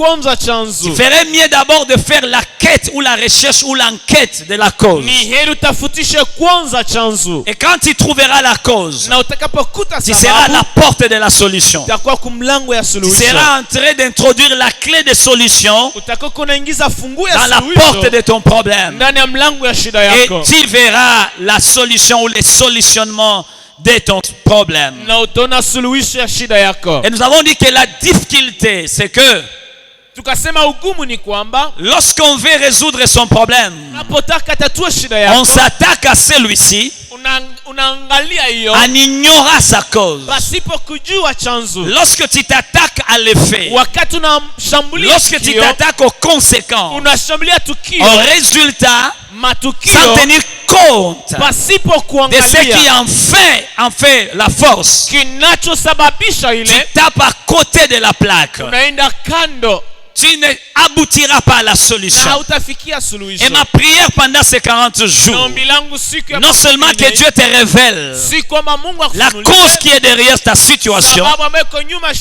Tu ferais mieux d'abord de faire la quête ou la recherche ou l'enquête de la cause. Et quand tu trouveras la cause, tu seras à la porte de la solution. Tu seras en train d'introduire la clé de solution dans la porte de ton problème. Et tu verras la solution ou les solutionnements de ton problème. Et nous avons dit que la difficulté, c'est que lorsqu'on veut résoudre son problème, on s'attaque à celui-ci en ignorant sa cause. Lorsque tu t'attaques à l'effet, lorsque tu t'attaques aux conséquences, au résultat, sans tenir compte de ce qui en fait la force, tu tapes à côté de la plaque. Tu n'aboutiras pas à la solution. Et ma prière pendant ces 40 jours, non seulement que Dieu te révèle la cause qui est derrière ta situation,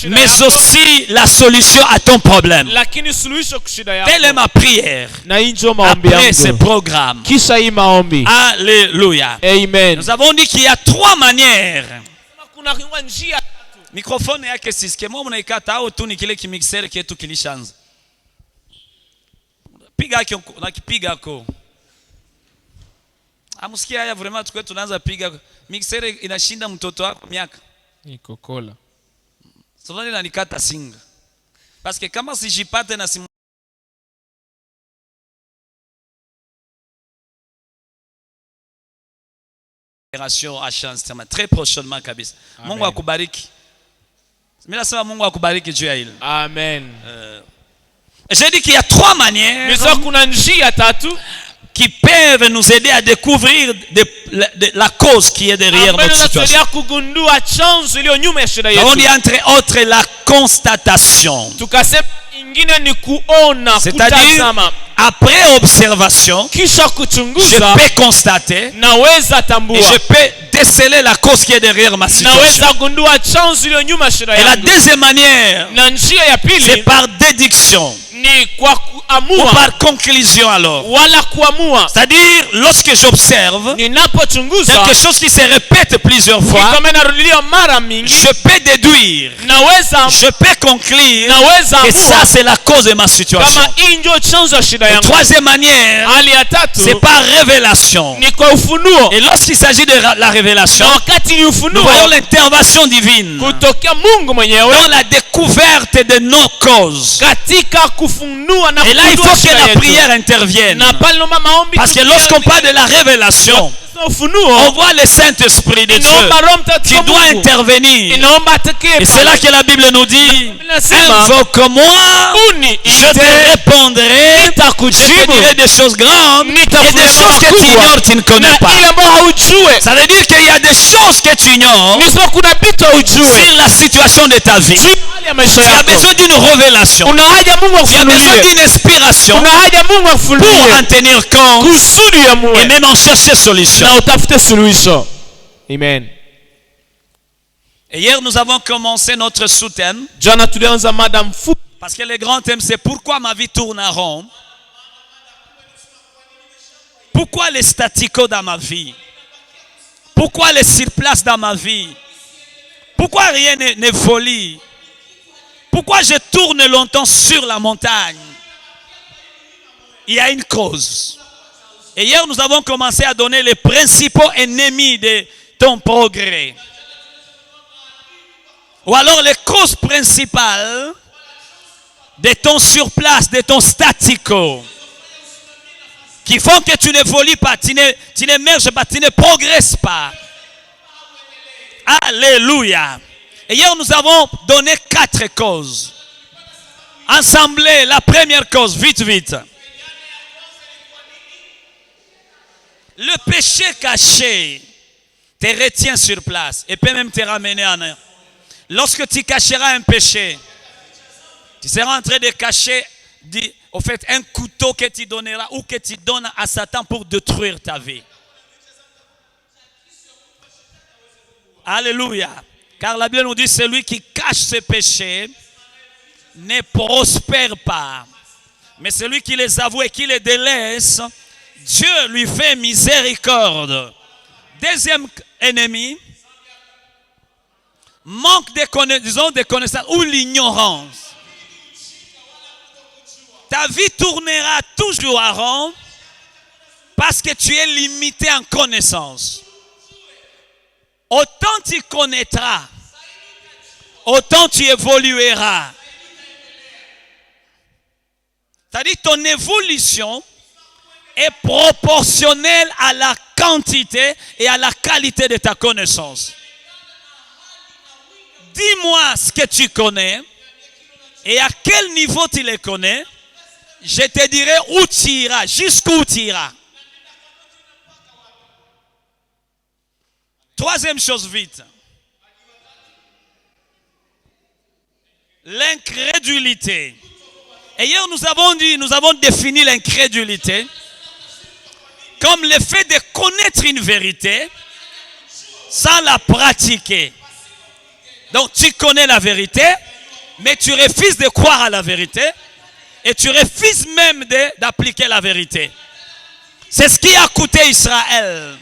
mais aussi la solution à ton problème. Telle est ma prière après ce programme. Alléluia. Amen. Nous avons dit qu'il y a 3 manières. Microphone yake siske mwa mnaikata au tu ni kile kimixer kietu kilishanza. Piga kyo na kipiga ko. Amusikia haya vraiment tukwe tunaanza piga mixer inashinda mtoto wako miaka. Iko kola. Sasa na nikata singa. Parce que kama sijipate na simu génération à chance très prochainement kabisa. Mungu akubariki. Mimi nasema Mungu akubariki juu ya hilo. Amen. J'ai dit qu'il y a 3 manières qui peuvent nous aider à découvrir la cause qui est derrière notre situation. On dit entre autres la constatation. C'est-à-dire, après observation, je peux constater et je peux déceler la cause qui est derrière ma situation. Et la deuxième manière, c'est par déduction ou par conclusion alors. C'est-à-dire, lorsque j'observe quelque chose qui se répète plusieurs fois, je peux déduire, je peux conclure que ça c'est la cause de ma situation. La troisième manière, c'est par révélation. Et lorsqu'il s'agit de la révélation, nous voyons l'intervention divine dans la découverte de nos causes. Et là, il faut que la prière intervienne. Parce que lorsqu'on parle de la révélation, on voit le Saint-Esprit de Dieu qui doit intervenir. Et c'est là que la Bible nous dit: invoque-moi, je te répondrai, je te dirai des choses grandes et des choses que tu ignores, tu ne connais pas. Ça veut dire qu'il y a des choses que tu ignores sur la situation de ta vie. Tu as besoin d'une révélation, tu as besoin d'une inspiration pour en tenir compte et même en chercher solution. Amen. Et hier nous avons commencé notre sous-thème. Parce que le grand thème c'est pourquoi ma vie tourne en rond. Pourquoi les staticos dans ma vie? Pourquoi les surplaces dans ma vie? Pourquoi rien n'évolue? Pourquoi je tourne longtemps sur la montagne? Il y a une cause. Et hier, nous avons commencé à donner les principaux ennemis de ton progrès. Ou alors les causes principales de ton surplace, de ton statico, qui font que tu n'évolues pas, tu n'émerges pas, tu ne progresses pas. Alléluia. Et hier, nous avons donné 4 causes. Ensemble, la première cause, vite. Le péché caché te retient sur place et peut même te ramener en air. Lorsque tu cacheras un péché, tu seras en train de cacher au fait un couteau que tu donneras ou que tu donnes à Satan pour détruire ta vie. Alléluia. Car la Bible nous dit celui qui cache ses péchés ne prospèrent pas. Mais celui qui les avoue et qui les délaisse, Dieu lui fait miséricorde. Deuxième ennemi, manque de connaissances ou l'ignorance. Ta vie tournera toujours à rond parce que tu es limité en connaissance. Autant tu connaîtras, autant tu évolueras. C'est-à-dire ton évolution est proportionnelle à la quantité et à la qualité de ta connaissance. Dis-moi ce que tu connais et à quel niveau tu les connais. Je te dirai où tu iras, jusqu'où tu iras. Troisième chose vite. L'incrédulité. Et hier nous avons défini l'incrédulité comme le fait de connaître une vérité sans la pratiquer. Donc tu connais la vérité, mais tu refuses de croire à la vérité et tu refuses même d'appliquer la vérité. C'est ce qui a coûté Israël.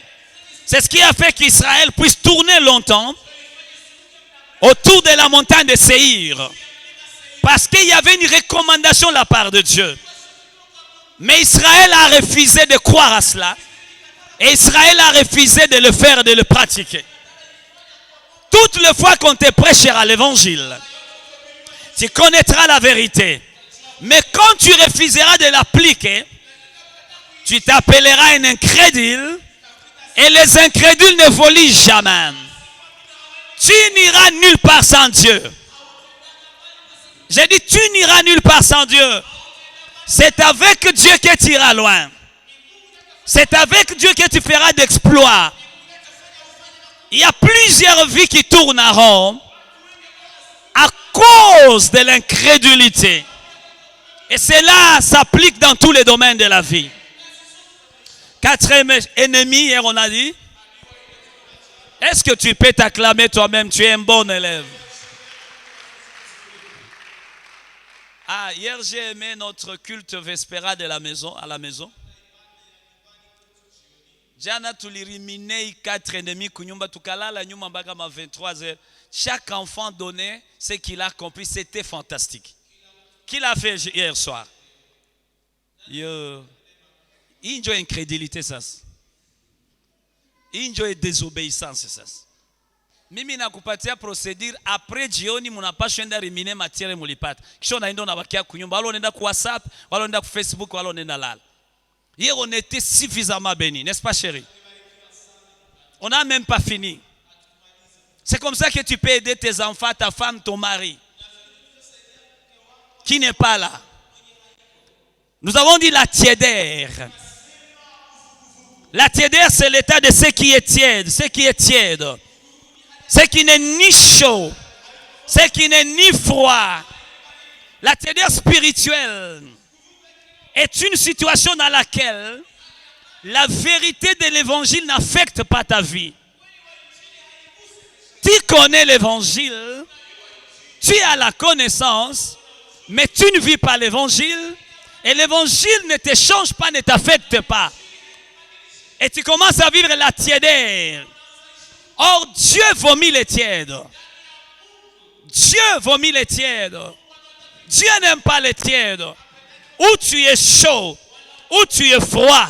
C'est ce qui a fait qu'Israël puisse tourner longtemps autour de la montagne de Séhir. Parce qu'il y avait une recommandation de la part de Dieu. Mais Israël a refusé de croire à cela. Et Israël a refusé de le faire et de le pratiquer. Toutes les fois qu'on te prêchera l'évangile, tu connaîtras la vérité. Mais quand tu refuseras de l'appliquer, tu t'appelleras un incrédule. Et les incrédules n'évoluent jamais. Tu n'iras nulle part sans Dieu. J'ai dit, tu n'iras nulle part sans Dieu. C'est avec Dieu que tu iras loin. C'est avec Dieu que tu feras d'exploits. Il y a plusieurs vies qui tournent à rond à cause de l'incrédulité. Et cela s'applique dans tous les domaines de la vie. Quatrième ennemi, hier on a dit, est-ce que tu peux t'acclamer toi-même, tu es un bon élève? Ah, hier j'ai aimé notre culte vespéra de la maison, à la maison. Jana tuliriminei 4 ennemis kunyumba tukalala nyuma mpaka ma 23h. Chaque enfant donnait ce qu'il a accompli, c'était fantastique. Qui l'a fait hier soir? Yo. Injo incrédulité ça. Injo désobéissance ça. Mimi nakupatia procédure après jioni mnapaswa enda rimine matiere mulipata. Kisha unaenda unabakia kunyumba, wala unaenda ku WhatsApp, wala unaenda ku Facebook, wala unaenda lala. Hier on était suffisamment bénis, n'est-ce pas chérie? On n'a même pas fini. C'est comme ça que tu peux aider tes enfants, ta femme, ton mari qui n'est pas là. Nous avons dit la tiédère. La tiédère, c'est l'état de ce qui est tiède, ce qui est tiède. Ce qui n'est ni chaud, ce qui n'est ni froid. La tiédère spirituelle est une situation dans laquelle la vérité de l'évangile n'affecte pas ta vie. Tu connais l'évangile, tu as la connaissance, mais tu ne vis pas l'évangile et l'évangile ne te change pas, ne t'affecte pas. Et tu commences à vivre la tiédère. Or, Dieu vomit les tièdes. Dieu vomit les tièdes. Dieu n'aime pas les tièdes. Où tu es chaud, où tu es froid.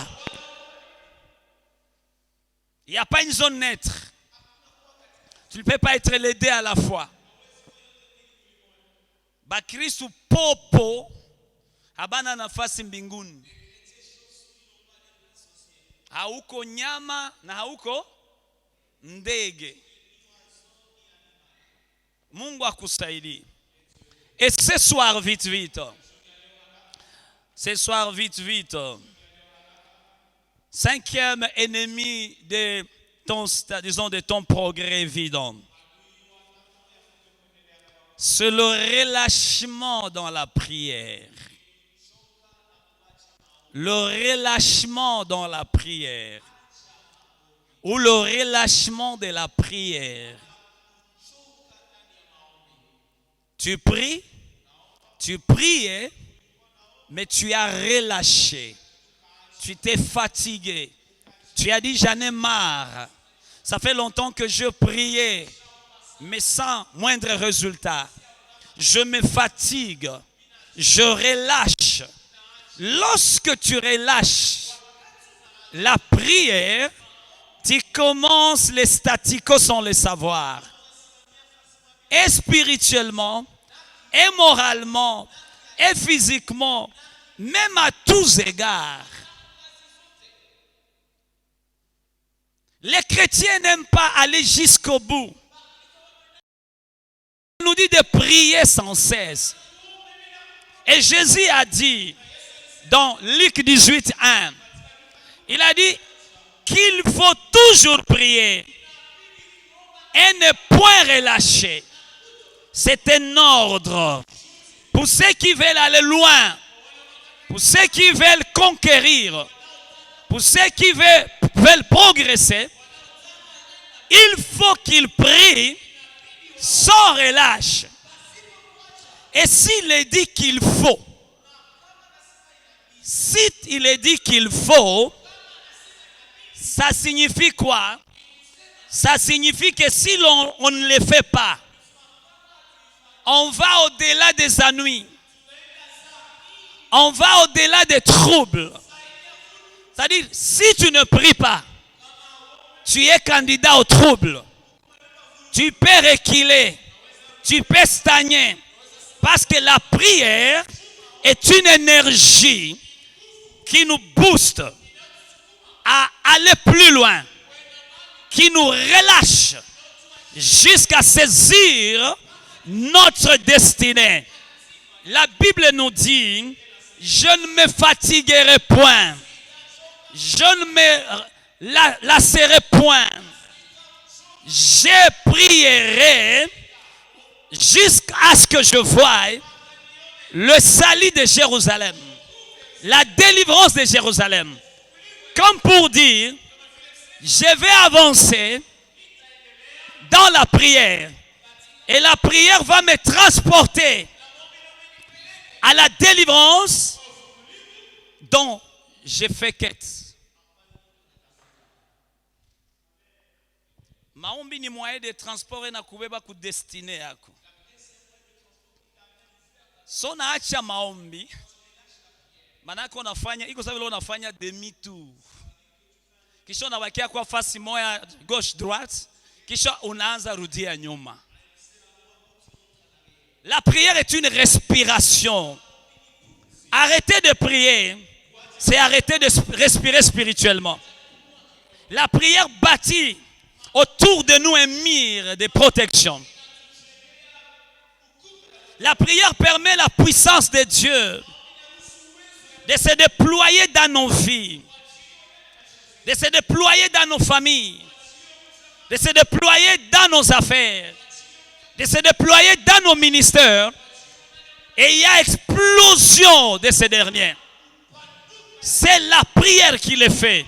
Il n'y a pas une zone neutre. Tu ne peux pas être les deux à la fois. Bakristu popo habana nafasi mbinguni. Hauko nyama na hauko ndege. Mungu akusaidie. Et ce soir, vite, vite. Ce soir, vite, vite. Cinquième ennemi de ton, disons, de ton progrès évident. C'est le relâchement dans la prière. Le relâchement dans la prière. Ou le relâchement de la prière. Tu pries, Tu priais, mais tu as relâché. Tu t'es fatigué. Tu as dit, j'en ai marre. Ça fait longtemps que je priais, mais sans moindre résultat. Je me fatigue. Je relâche. Lorsque tu relâches la prière, tu commences les staticos sans le savoir. Et spirituellement, et moralement, et physiquement, même à tous égards. Les chrétiens n'aiment pas aller jusqu'au bout. Il nous dit de prier sans cesse. Et Jésus a dit dans Luc 18, 1, il a dit qu'il faut toujours prier et ne point relâcher. C'est un ordre pour ceux qui veulent aller loin, pour ceux qui veulent conquérir, pour ceux qui veulent progresser. Il faut qu'ils prient sans relâche. Et s'il est dit qu'il faut, s'il est dit qu'il faut, ça signifie quoi? Ça signifie que si on ne le fait pas, on va au-delà des ennuis. On va au-delà des troubles. C'est-à-dire, si tu ne pries pas, tu es candidat au trouble. Tu peux reculer. Tu peux stagner. Parce que la prière est une énergie qui nous booste à aller plus loin, qui nous relâche jusqu'à saisir notre destinée. La Bible nous dit, je ne me fatiguerai point, je ne me lasserai point, je prierai jusqu'à ce que je voie le salut de Jérusalem, la délivrance de Jérusalem. Comme pour dire, je vais avancer dans la prière. Et la prière va me transporter à la délivrance dont j'ai fait quête. Maombi ni moyen de transport na kubeba ku destine yako. So naacha maombi, manako unafanya, iko sawa vile unafanya demi tour. Kisha unabakia kwa fasi moja gauche droite, kisha unaanza rudia nyuma. La prière est une respiration. Arrêter de prier, c'est arrêter de respirer spirituellement. La prière bâtit autour de nous un mur de protection. La prière permet la puissance de Dieu de se déployer dans nos vies, de se déployer dans nos familles, de se déployer dans nos affaires, de se déployer dans nos ministères. Et il y a explosion de ces derniers. C'est la prière qui les fait.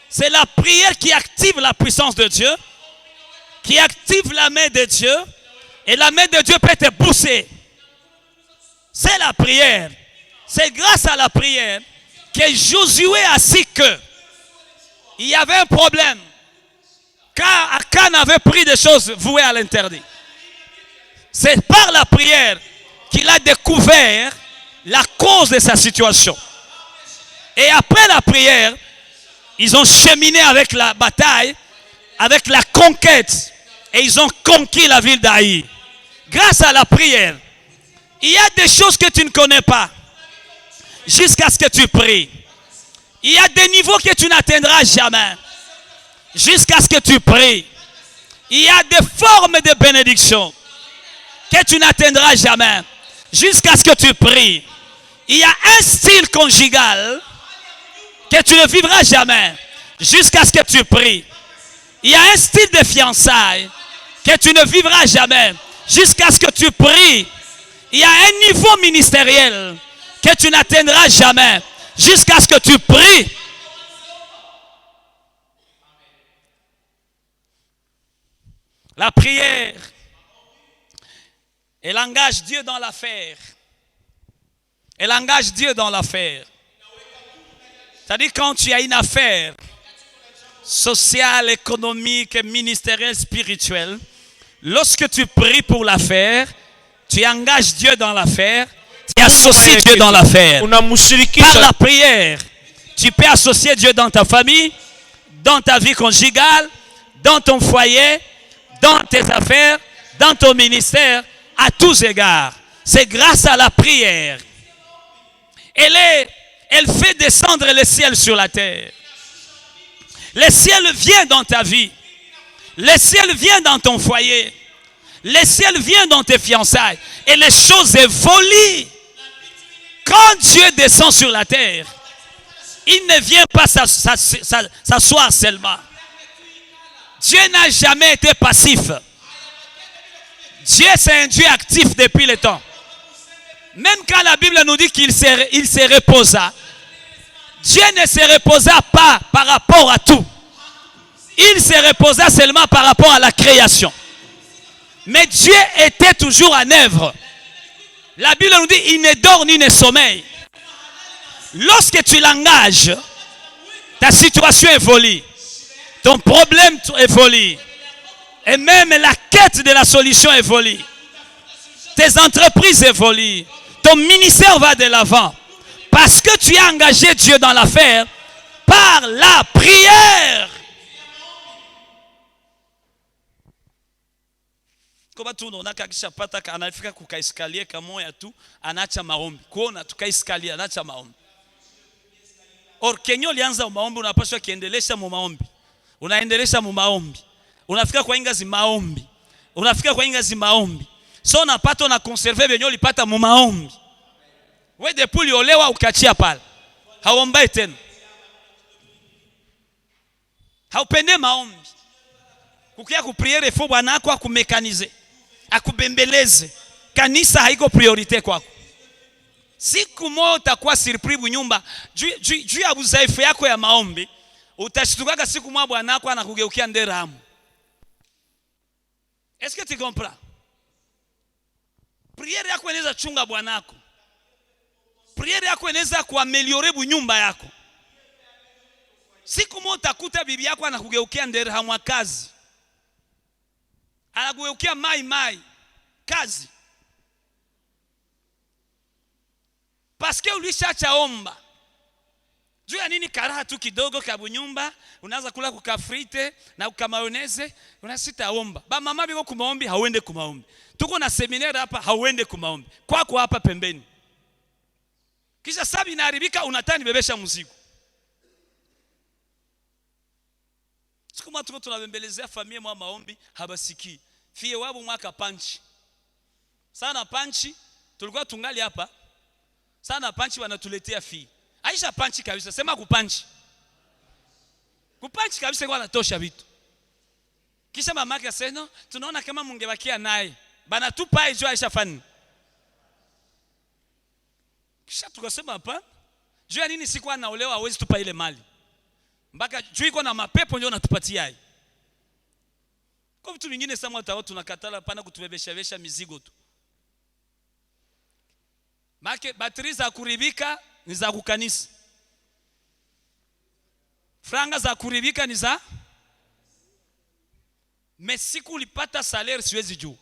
C'est la prière qui active la puissance de Dieu, qui active la main de Dieu. Et la main de Dieu peut te pousser. C'est la prière. C'est grâce à la prière que Josué a su que il y avait un problème. Car Akan avait pris des choses vouées à l'interdit. C'est par la prière qu'il a découvert la cause de sa situation. Et après la prière, ils ont cheminé avec la bataille, avec la conquête. Et ils ont conquis la ville d'Aï. Grâce à la prière, il y a des choses que tu ne connais pas. Jusqu'à ce que tu pries. Il y a des niveaux que tu n'atteindras jamais. Jusqu'à ce que tu pries. Il y a des formes de bénédiction que tu n'atteindras jamais. Jusqu'à ce que tu pries. Il y a un style conjugal que tu ne vivras jamais. Jusqu'à ce que tu pries. Il y a un style de fiançailles que tu ne vivras jamais. Jusqu'à ce que tu pries. Il y a un niveau ministériel que tu n'atteindras jamais. Jusqu'à ce que tu pries. La prière, elle engage Dieu dans l'affaire. Elle engage Dieu dans l'affaire. C'est-à-dire quand tu as une affaire sociale, économique, ministérielle, spirituelle, lorsque tu pries pour l'affaire, tu engages Dieu dans l'affaire, tu associes Dieu dans l'affaire. Par la prière, tu peux associer Dieu dans ta famille, dans ta vie conjugale, dans ton foyer, dans tes affaires, dans ton ministère, à tous égards. C'est grâce à la prière. Elle fait descendre le ciel sur la terre. Le ciel vient dans ta vie. Le ciel vient dans ton foyer. Le ciel vient dans tes fiançailles. Et les choses évoluent. Quand Dieu descend sur la terre, il ne vient pas s'asseoir seulement. Dieu n'a jamais été passif. Dieu, c'est un Dieu actif depuis le temps. Même quand la Bible nous dit qu'il se reposa, Dieu ne se reposa pas par rapport à tout. Il se reposa seulement par rapport à la création. Mais Dieu était toujours en œuvre. La Bible nous dit il ne dort ni ne sommeille. Lorsque tu l'engages, ta situation évolue. Ton problème évolue. Et même la quête de la solution évolue. Tes entreprises évoluent. Ton ministère va de l'avant. Parce que tu as engagé Dieu dans l'affaire par la prière. Koba tunaona kakishapata anafika kukaisikalie kamoya tu anaacha maombi. Kuona tukaisikalie anaacha maombi. Or Kenya ulianza maombi unapaswa kiendelesha mu maombi. Unaendelesha mu maombi. Unafika kwa ingazi maombi. Unafika kwa ingazi maombi. So unapata na conserver benyo ulipata mu maombi. Wewe depuis uliolewa ukachia pale. Haombai tena. Haupende maombi. Kukia kupriere fo bwana wako akumekanize. Akubembeleze. Kanisa haiko priorite kwako. Siku moja utakuwa surprise nyumba juu ya udhaifu yako ya maombi, utashtuka siku moja bwana wako anakugeukia nderamu. Est-ce que tu comprends? Prière yako inaweza chunga bwana wako. Prière yako inaweza kuameliore nyumba yako. Siku moja utakuta bibi yako anakugeukia nderamu wa kazi. Anakugeukia mai kazi. Parce que ulishachaomba. Juu ya nini karaha tu kidogo kabu nyumba, unaanza kula kukafrite na kukamayoneze, unasitaomba. Ba mama biko kumaombi, hauende kumaombi. Tuko na seminaire hapa, hauende kumaombi. Kwako hapa pembeni. Kisha sabi inaharibika unatani bebesha mzigo. Siku moja tuko tunabembelezea familia mwa maombi, habasiki. Fie wabo mwaka panchi. Sana panchi, tulikuwa tungali hapa. Sana panchi wanatuletea fee. Aisha panchi kabisa, sema kupanchi. Kupanchi kabisa kwa natosha vitu. Kisha mamake asema, tunaona kama mungebakia naye. Bana tupa hizo Aisha fani. Kisha tukasema hapa, juu ya nini sikuwa naolewa hawezi tupa ile mali. Mpaka juu iko na mapepo ndio natupatia hii. Kwa vitu vingine sasa watu tunakatala pana kutubebesha mizigo tu. Make bateri za kuribika ni za kukanisa. Franga za kuribika ni za siku ulipata salaire siwezi juu.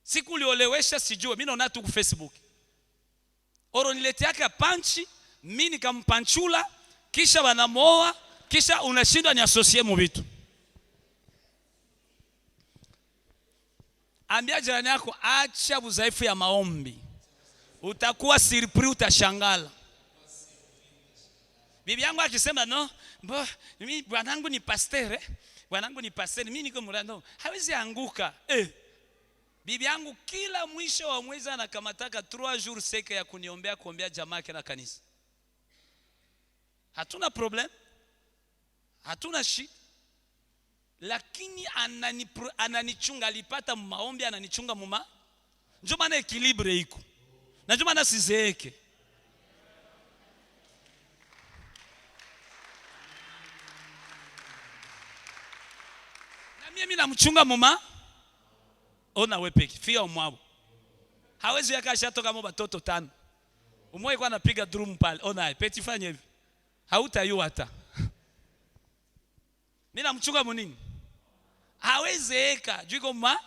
Siku uliolewesha sijue. Mimi naona tu ku Facebook. Oro nileteaka panchi, mimi nikampanchula, kisha wanamoa, kisha unashindwa ni associate mu vitu. Ambia jirani yako acha udhaifu ya maombi. Utakuwa surprise, utashangala. Bibi yangu akisema no, mimi bwanangu ni pasteur, bwanangu ni pasteur, mimi niko mrando, hawezi anguka. Bibi yangu kila mwisho wa mwezi anakamataka 3 jours seke ya kuniombea kuombea jamaa yake na kanisa. Hatuna problem. Hatuna shida. Lakini ananichunga, alipata maombi ananichunga muma. Ndio maana equilibre iko. Na ndio maana sizeeke. Na mimi namchunga muma. Ona wewe peke. Fia umwabo. Hawezi yakasha toka mo batoto 5. Umwe kwa napiga drum pale. Ona, peti fanye hivi. Hautayua hata. Mimi namchunga munini? Hawezeka. Juu kama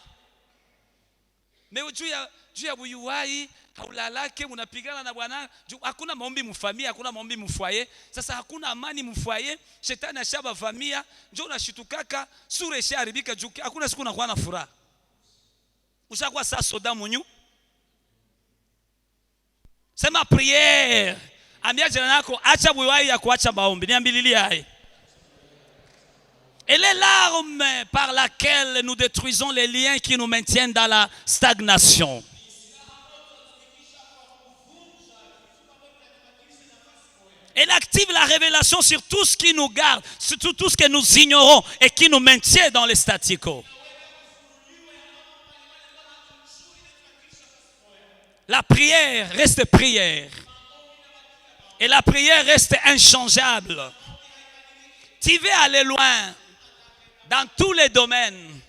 juu ya buyuwai haulalake munapigana na bwana. Hakuna maombi mfamia, hakuna maombi mfwaye. Sasa hakuna amani mfwaye. Shetani ashaba famia, njoo unashitukaka sura isharibika juu hakuna siku unakuwa na furaha. Ushakuwa saa soda munyu. Sema prière. Ambia jirani yako acha buyuwai ya kuacha maombi. Niambililie hai. Et les larmes par laquelle nous détruisons les liens qui nous maintiennent dans la stagnation. Elle active la révélation sur tout ce qui nous garde, sur tout ce que nous ignorons et qui nous maintient dans les statico. La prière reste prière. Et la prière reste inchangeable. Tu veux aller loin dans tous les domaines.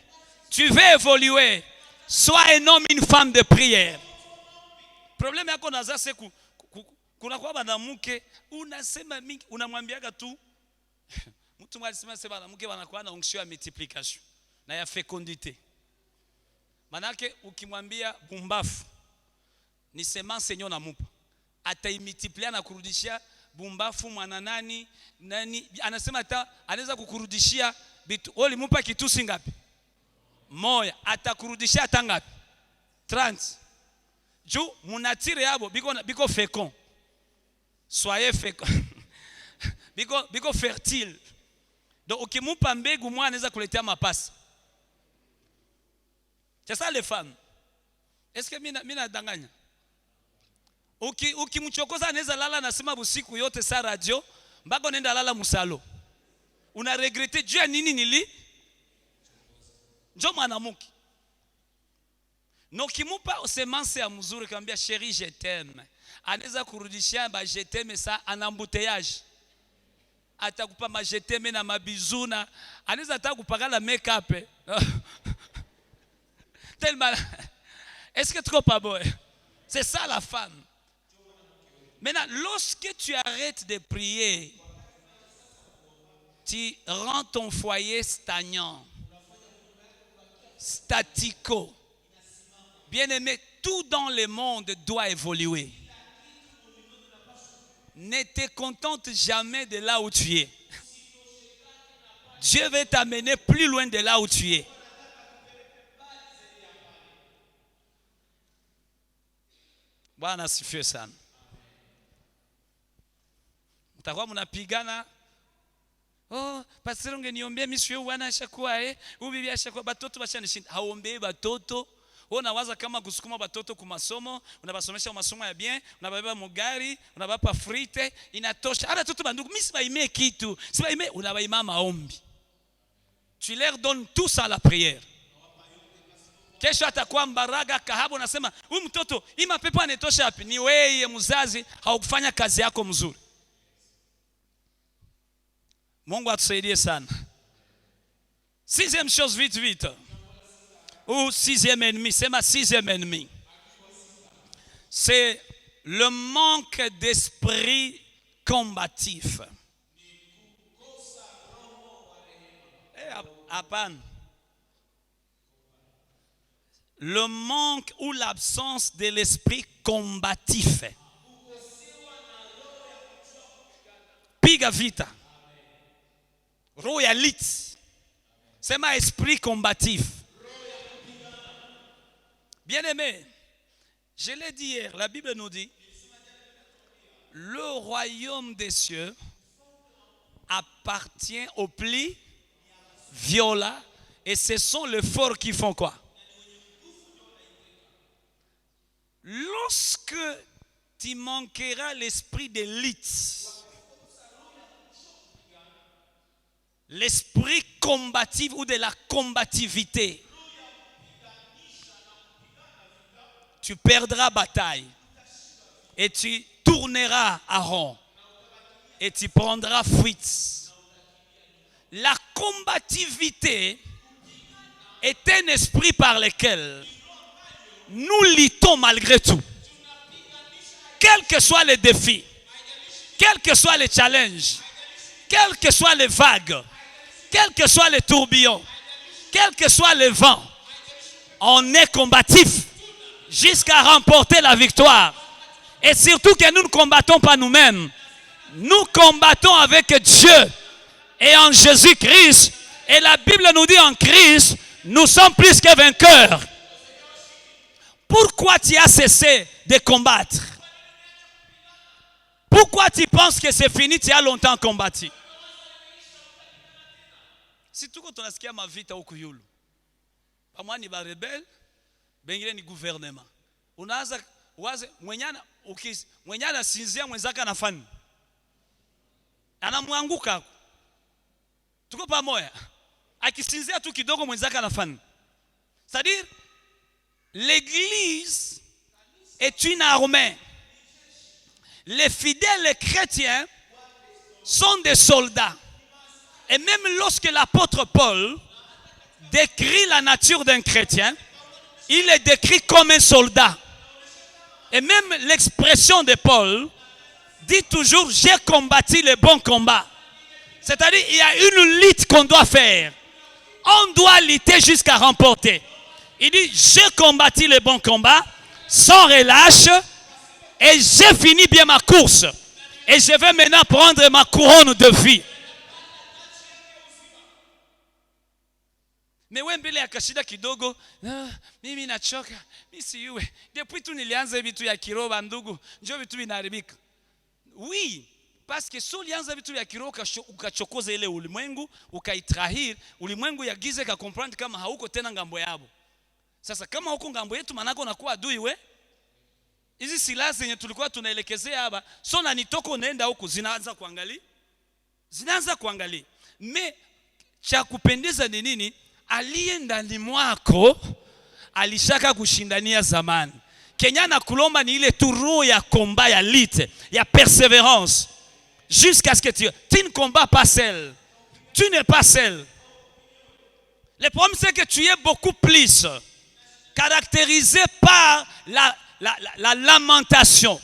Tu veux évoluer. Sois un homme, une femme de prière. Le problème est qu'on c'est kuna kwa banamuke unasema mingi unamwambiaga tu mtu mwalisema sema banamuke wanakuwa na onction ya multiplication na ya fécondité. Manake ukimwambia bumbafu ni semence nyo namupa ataimultiplier na kurudishia bumbafu mwana nani anasema hata anaweza kukurudishia bitu ulimupa kitu singapi moya atakurudishia hata ngapi 30 juu munatire yabo biko fécond. Soyez fécond. Biko fertile. Donc ukimupa mbegu mwana anaweza kuletea mapasa. C'est ça les femmes. Est-ce que mimi nadanganya? Ukimchokoza anaweza lala nasema busiku yote sa radio mpaka nenda lala musalo. Una regretter juu ya nini nili? Njoo mwanamke. Nokimupa semence ya mzuri kambia chérie je t'aime. Anaweza kurudishia ba je t'aime ça en embouteillage. Atakupa ma je t'aime na mabizuna. Anaweza atakupaka la make-up. Tellement. Est-ce que trop pas beau? C'est ça la femme. Maintenant, lorsque tu arrêtes de prier, tu rends ton foyer stagnant, statico. Bien-aimé, tout dans le monde doit évoluer. Ne te contente jamais de là où tu es. Dieu veut t'amener plus loin de là où tu es. Bwana asifiwe sana. Mtakuwa mnapigana. Oh, pastor ungeniombea mimi sio bwana ashakuwa ubibi ashakuwa batoto bashanishinda. Haombee batoto. Unawaza kama kusukuma batoto kwa masomo, unabasomesha masomo ya bien, unababeba mugari, unabapa frite, inatosha. Hata toto bandugu mimi sibaime kitu. Sibaime unabaima maombi. Tu leur donnes tout ça la prière. Kesho atakuwa mbaraga kahaba unasema, "Huyu mtoto, hii mapepo anetosha wapi?" Ni wewe mzazi haukufanya kazi yako mzuri. Mungu atusaidie sana. Sixième chose vite. Ou sixième ennemi, c'est ma sixième ennemi. C'est le manque d'esprit combatif. Le manque ou l'absence de l'esprit combatif. Piga vita. Royalit. C'est ma esprit combatif. Bien-aimé, je l'ai dit hier, la Bible nous dit, le royaume des cieux appartient aux plus violents et ce sont les forts qui font quoi? Lorsque tu manqueras l'esprit d'élite, l'esprit combatif ou de la combativité, tu perdras bataille et tu tourneras à rond et tu prendras fuite. La combativité est un esprit par lequel nous luttons malgré tout. quels que soient les défis, quels que soient les challenges, quelles que soient les vagues, quels que soient les tourbillons, quels que soient les vents, on est combatif jusqu'à remporter la victoire. Et surtout que nous ne combattons pas nous-mêmes. Nous combattons avec Dieu et en Jésus-Christ. Et la Bible nous dit en Christ, nous sommes plus que vainqueurs. Pourquoi tu as cessé de combattre? Pourquoi tu penses que c'est fini, tu as longtemps combattu? Si tu as ma vie, tu as okuyulu. Moi, ni ba rebelle, bengine ni gouvernement. Unaanza waze mwenyana sinzia mwenzaka nafani. Anamwanguka. Tuko pamoja. Akisinzia tu kidogo mwenzaka nafani. C'est-à-dire, l'église est une armée. Les fidèles, les chrétiens sont des soldats. Et même lorsque l'apôtre Paul décrit la nature d'un chrétien, il est décrit comme un soldat. Et même l'expression de Paul dit toujours, j'ai combattu le bon combat. C'est-à-dire, il y a une lutte qu'on doit faire. On doit lutter jusqu'à remporter. Il dit, j'ai combattu le bon combat, sans relâche, et j'ai fini bien ma course. Et je vais maintenant prendre ma couronne de vie. Mais wembele akashida kidogo, mimi nachoka, mimi siwe. Depuis tu nilianza vitu ya kiroba ndugu, njoo vitu vinaharibika. Oui, parce que so lianza vitu ya kiroba ukachokoza ile ulimwengu, ukaitrahir, ulimwengu ya giza ka comprendre kama hauko tena ngambo yabo. Sasa kama huko ngambo yetu manako unakuwa adui we. Hizi silaha zenye tulikuwa tunaelekezea hapa, so na nitoko naenda huko zinaanza kuangalia. Zinaanza kuangalia. Mais cha kupendeza ni nini? Aliye ndani mwako alishaka kushindania zamani. Kenya na kulomba ni ile turu ya combat ya lutte, ya persévérance jusqu'à ce que tu ne combats pas seul. Tu n'es pas seul. Le problème c'est que tu es beaucoup plus caractérisé par la lamentation.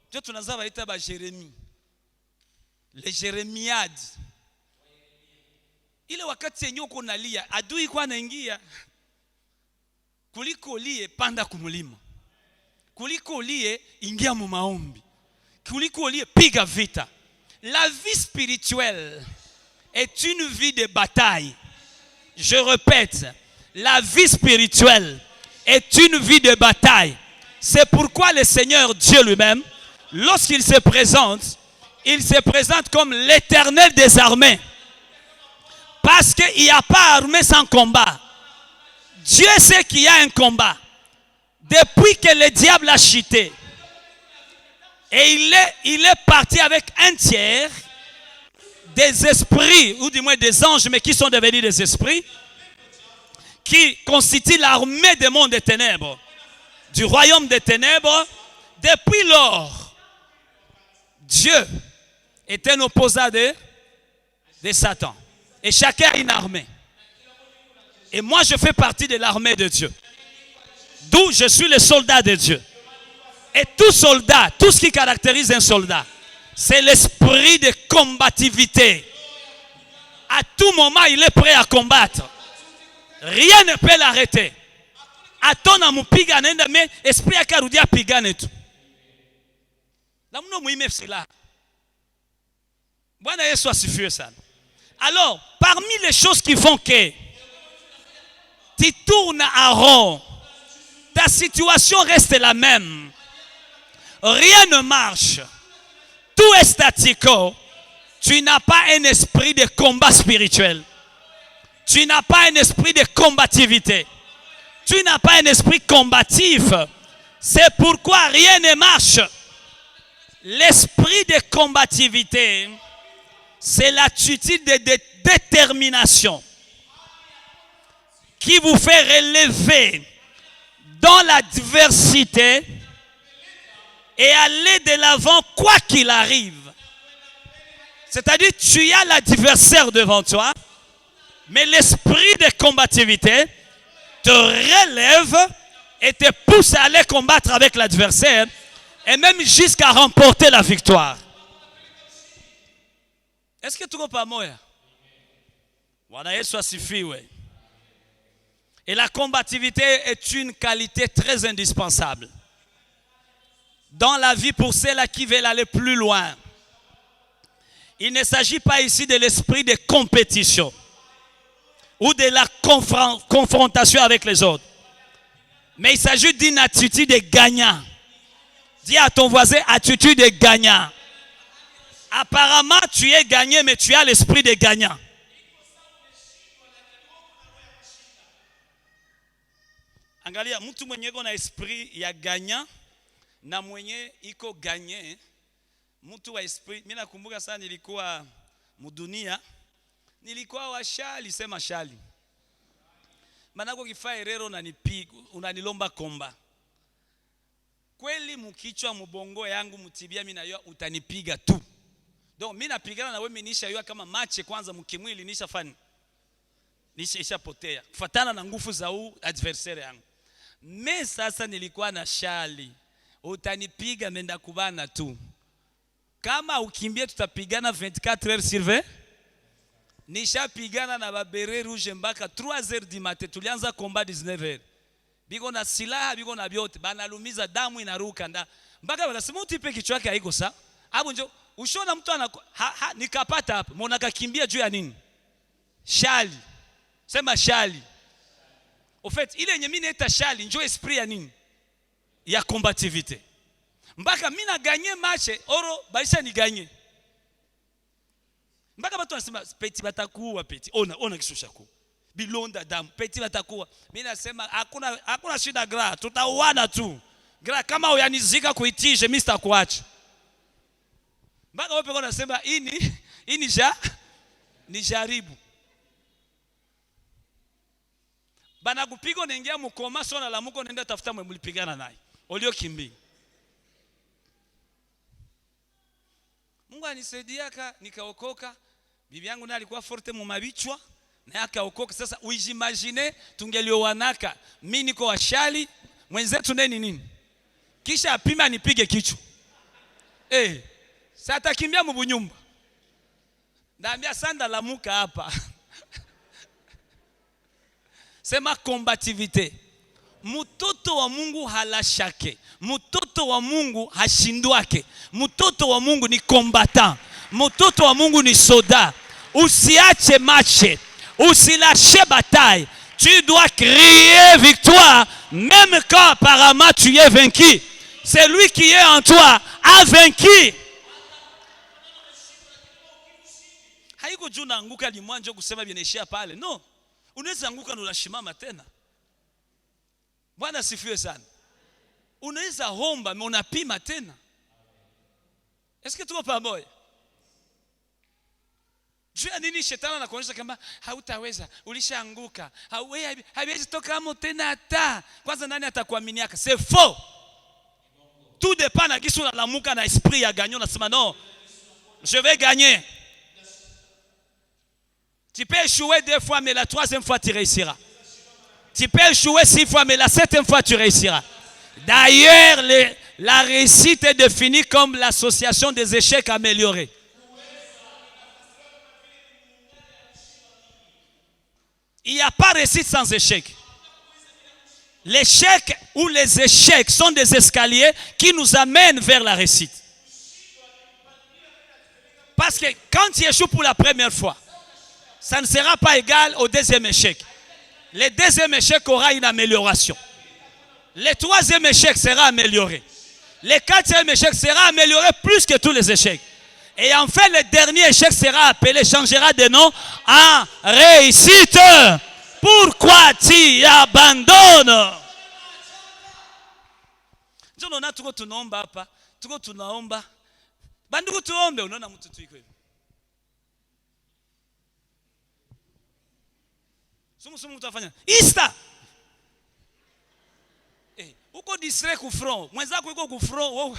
Dieu tunaza baita ba Jérémie. Les Jérémiades. Ile wakati yenyewe uko nalia, adui kwa anaingia. Kuliko lie panda kumulima. Kuliko lie ingia mu maombi. Kuliko lie piga vita. La vie spirituelle est une vie de bataille. Je répète, la vie spirituelle est une vie de bataille. C'est pourquoi le Seigneur Dieu lui-même, lorsqu'il se présente comme l'Éternel des armées. Parce qu'il n'y a pas armée sans combat. Dieu sait qu'il y a un combat. Depuis que le diable a chuté. Et il est parti avec un tiers des esprits, ou du moins des anges, mais qui sont devenus des esprits, qui constituent l'armée des mondes des ténèbres, du royaume des ténèbres. Depuis lors, Dieu est un opposant de Satan. Et chacun a une armée. Et moi, je fais partie de l'armée de Dieu. D'où je suis le soldat de Dieu. Et tout soldat, tout ce qui caractérise un soldat, c'est l'esprit de combativité. À tout moment, il est prêt à combattre. Rien ne peut l'arrêter. Atona mupiga nenda mais esprit akarudia pigane tu. Namno muime cela. Bwana Yesu asifiwe sana. Alors, parmi les choses qui font que tu tournes à rond, ta situation reste la même. Rien ne marche. Tout est statique. Tu n'as pas un esprit de combat spirituel. Tu n'as pas un esprit de combativité. Tu n'as pas un esprit combatif. C'est pourquoi rien ne marche. L'esprit de combativité, c'est l'attitude de détermination qui vous fait relever dans l'adversité et aller de l'avant quoi qu'il arrive. C'est-à-dire, tu as l'adversaire devant toi, mais l'esprit de combativité te relève et te pousse à aller combattre avec l'adversaire et même jusqu'à remporter la victoire. Est-ce que tu comprends moi? Voilà, Yesu asifiwe. Et la combativité est une qualité très indispensable dans la vie pour ceux-là qui veulent aller plus loin. Il ne s'agit pas ici de l'esprit de compétition ou de la confrontation avec les autres. Mais il s'agit d'une attitude de gagnant. Dis à ton voisin, attitude de gagnant. Apparemment, tu es gagné, mais tu as l'esprit de gagnant. Angalia, mtu mwenye na esprit ya gagnant na mwenye iko gagné. Mtu wa esprit, mimi nakumbuka sana nilikuwa mudunia, nilikuwa wa shali, sema shali. Manako kifaa erero unanipiga, unanilomba komba. Kweli mukichwa mubongo yangu mutibia mimi nayo utanipiga tu. Donc mimi napigana na wewe nisha yua kama mache kwanza mkimwili nisha fani. Nisha potea. Kufuatana na nguvu za adversaire yangu. Mimi sasa nilikuwa na shali. Utanipiga menda kubana tu. Kama ukimbie tutapigana 24 heures sur 20. Nishapigana na babere rouge mpaka 3 heures du matin. Tulianza combat 19 heures. Biko na silaha, biko na biote. Banalumiza damu inaruka nda. Mpaka wakasema utipe kichwa yake haiko sawa. Hapo njo ushona mtu nikapata hapa. Mbona kakimbia juu ya nini? Shali. Sema shali. Au fait, ile yenye mimi naita shali njo esprit ya nini? Ya combativité. Mpaka mimi na gagner match oro baisha ni gagner. Mpaka watu wanasema peti batakuwa peti. Ona kishusha ku. Bilonda damu peti batakuwa. Mimi nasema hakuna shida gra, tutauana tu. Gra kama uyanizika kuitisha mimi sitakuacha. Mpaka wewe pekee unasema ni jaribu. Bana kupiga unaingia mkoma sona la muko unaenda tafuta mwe mlipigana naye. Olio kimbi. Mungu anisaidia nikaokoka. Bibi yangu naye alikuwa forte mu mabichwa na akaokoka. Sasa uijimagine tungeliowanaka. Mimi niko washali, mwenzetu nini? Kisha apima nipige kichwa. Sasa atakimbia mbunyumba. Naambia sanda la muka hapa. Sema combativité. Mtoto wa Mungu halashake. Mtoto wa Mungu hashindwake. Mtoto wa Mungu ni combattant. Mtoto wa Mungu ni soda. Usiache match. Usilache bataille. Tu dois crier victoire même quand apparemment tu es vaincu. Celui qui est en toi a vaincu. Haiko juu naanguka limwanjo kusema bieneshia pale. No. Unaweza anguka na unashimama tena. Bwana sifiwe sana. Unaweza homba na unapima tena. Est-ce que tuko pamoja? Juu ya nini shetani anakuonyesha kama hautaweza, ulishaanguka. Haiwezi toka hapo tena hata. Kwanza nani atakuaminiaka? C'est faux. Tout dépend na kisu unalamuka na esprit ya gagnant unasema non. Je vais gagner. Tu peux échouer 2 fois, mais la 3e fois, tu réussiras. Tu peux échouer 6 fois, mais la 7e fois, tu réussiras. D'ailleurs, la réussite est définie comme l'association des échecs améliorés. Il n'y a pas réussite sans échec. L'échec ou les échecs sont des escaliers qui nous amènent vers la réussite. Parce que quand tu échoues pour la première fois, ça ne sera pas égal au 2e échec. Le 2e échec aura une amélioration. Le 3e échec sera amélioré. Le 4e échec sera amélioré plus que tous les échecs. Et enfin, le dernier échec sera appelé, changera de nom en réussite. Pourquoi tu abandonnes? Tunaona tuko tunaomba hapa, tuko tunaomba. Bandugu tuombe, unaona mtu tu iko hivi. Sumu utafanya. Ista. Uko distrait ku front. Mwenzako yuko ku front. Wow.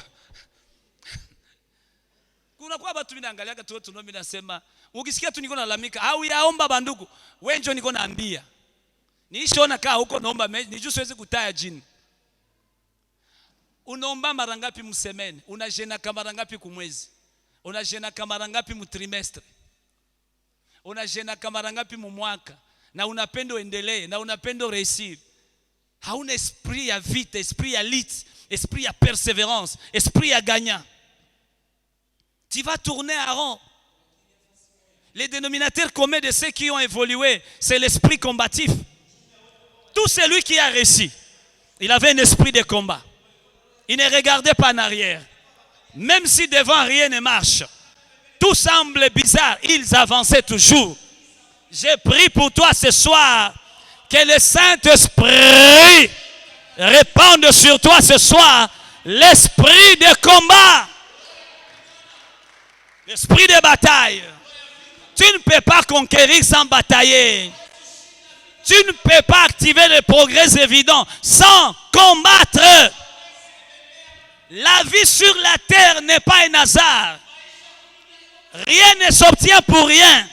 Kuna kwa watu wanaangalia tu tunombi nasema, ukisikia tu niko nalamika, au yaomba bandugu, wewe njoo niko naambia. Niishaona kaa huko naomba, nijue siwezi kutaya jini. Unaomba mara ngapi msemene? Unajena mara ngapi kumwezi? Unajena mara ngapi mtrimestre? Unajena mara ngapi mwaka? Na unapenda uendelee, na unapenda réussir. Hauna esprit ya vite, esprit ya lutte, esprit ya persévérance, esprit ya gagnant. Tu vas tourner à rond. Les dénominateurs communs de ceux qui ont évolué, c'est l'esprit combatif. Tout celui qui a réussi, il avait un esprit de combat. Il ne regardait pas en arrière. Même si devant rien ne marche, tout semble bizarre, ils avançaient toujours. J'ai prié pour toi ce soir, que le Saint-Esprit répande sur toi ce soir l'esprit de combat, l'esprit de bataille. Tu ne peux pas conquérir sans batailler. Tu ne peux pas activer les progrès évidents sans combattre. La vie sur la terre n'est pas un hasard. Rien ne s'obtient pour rien.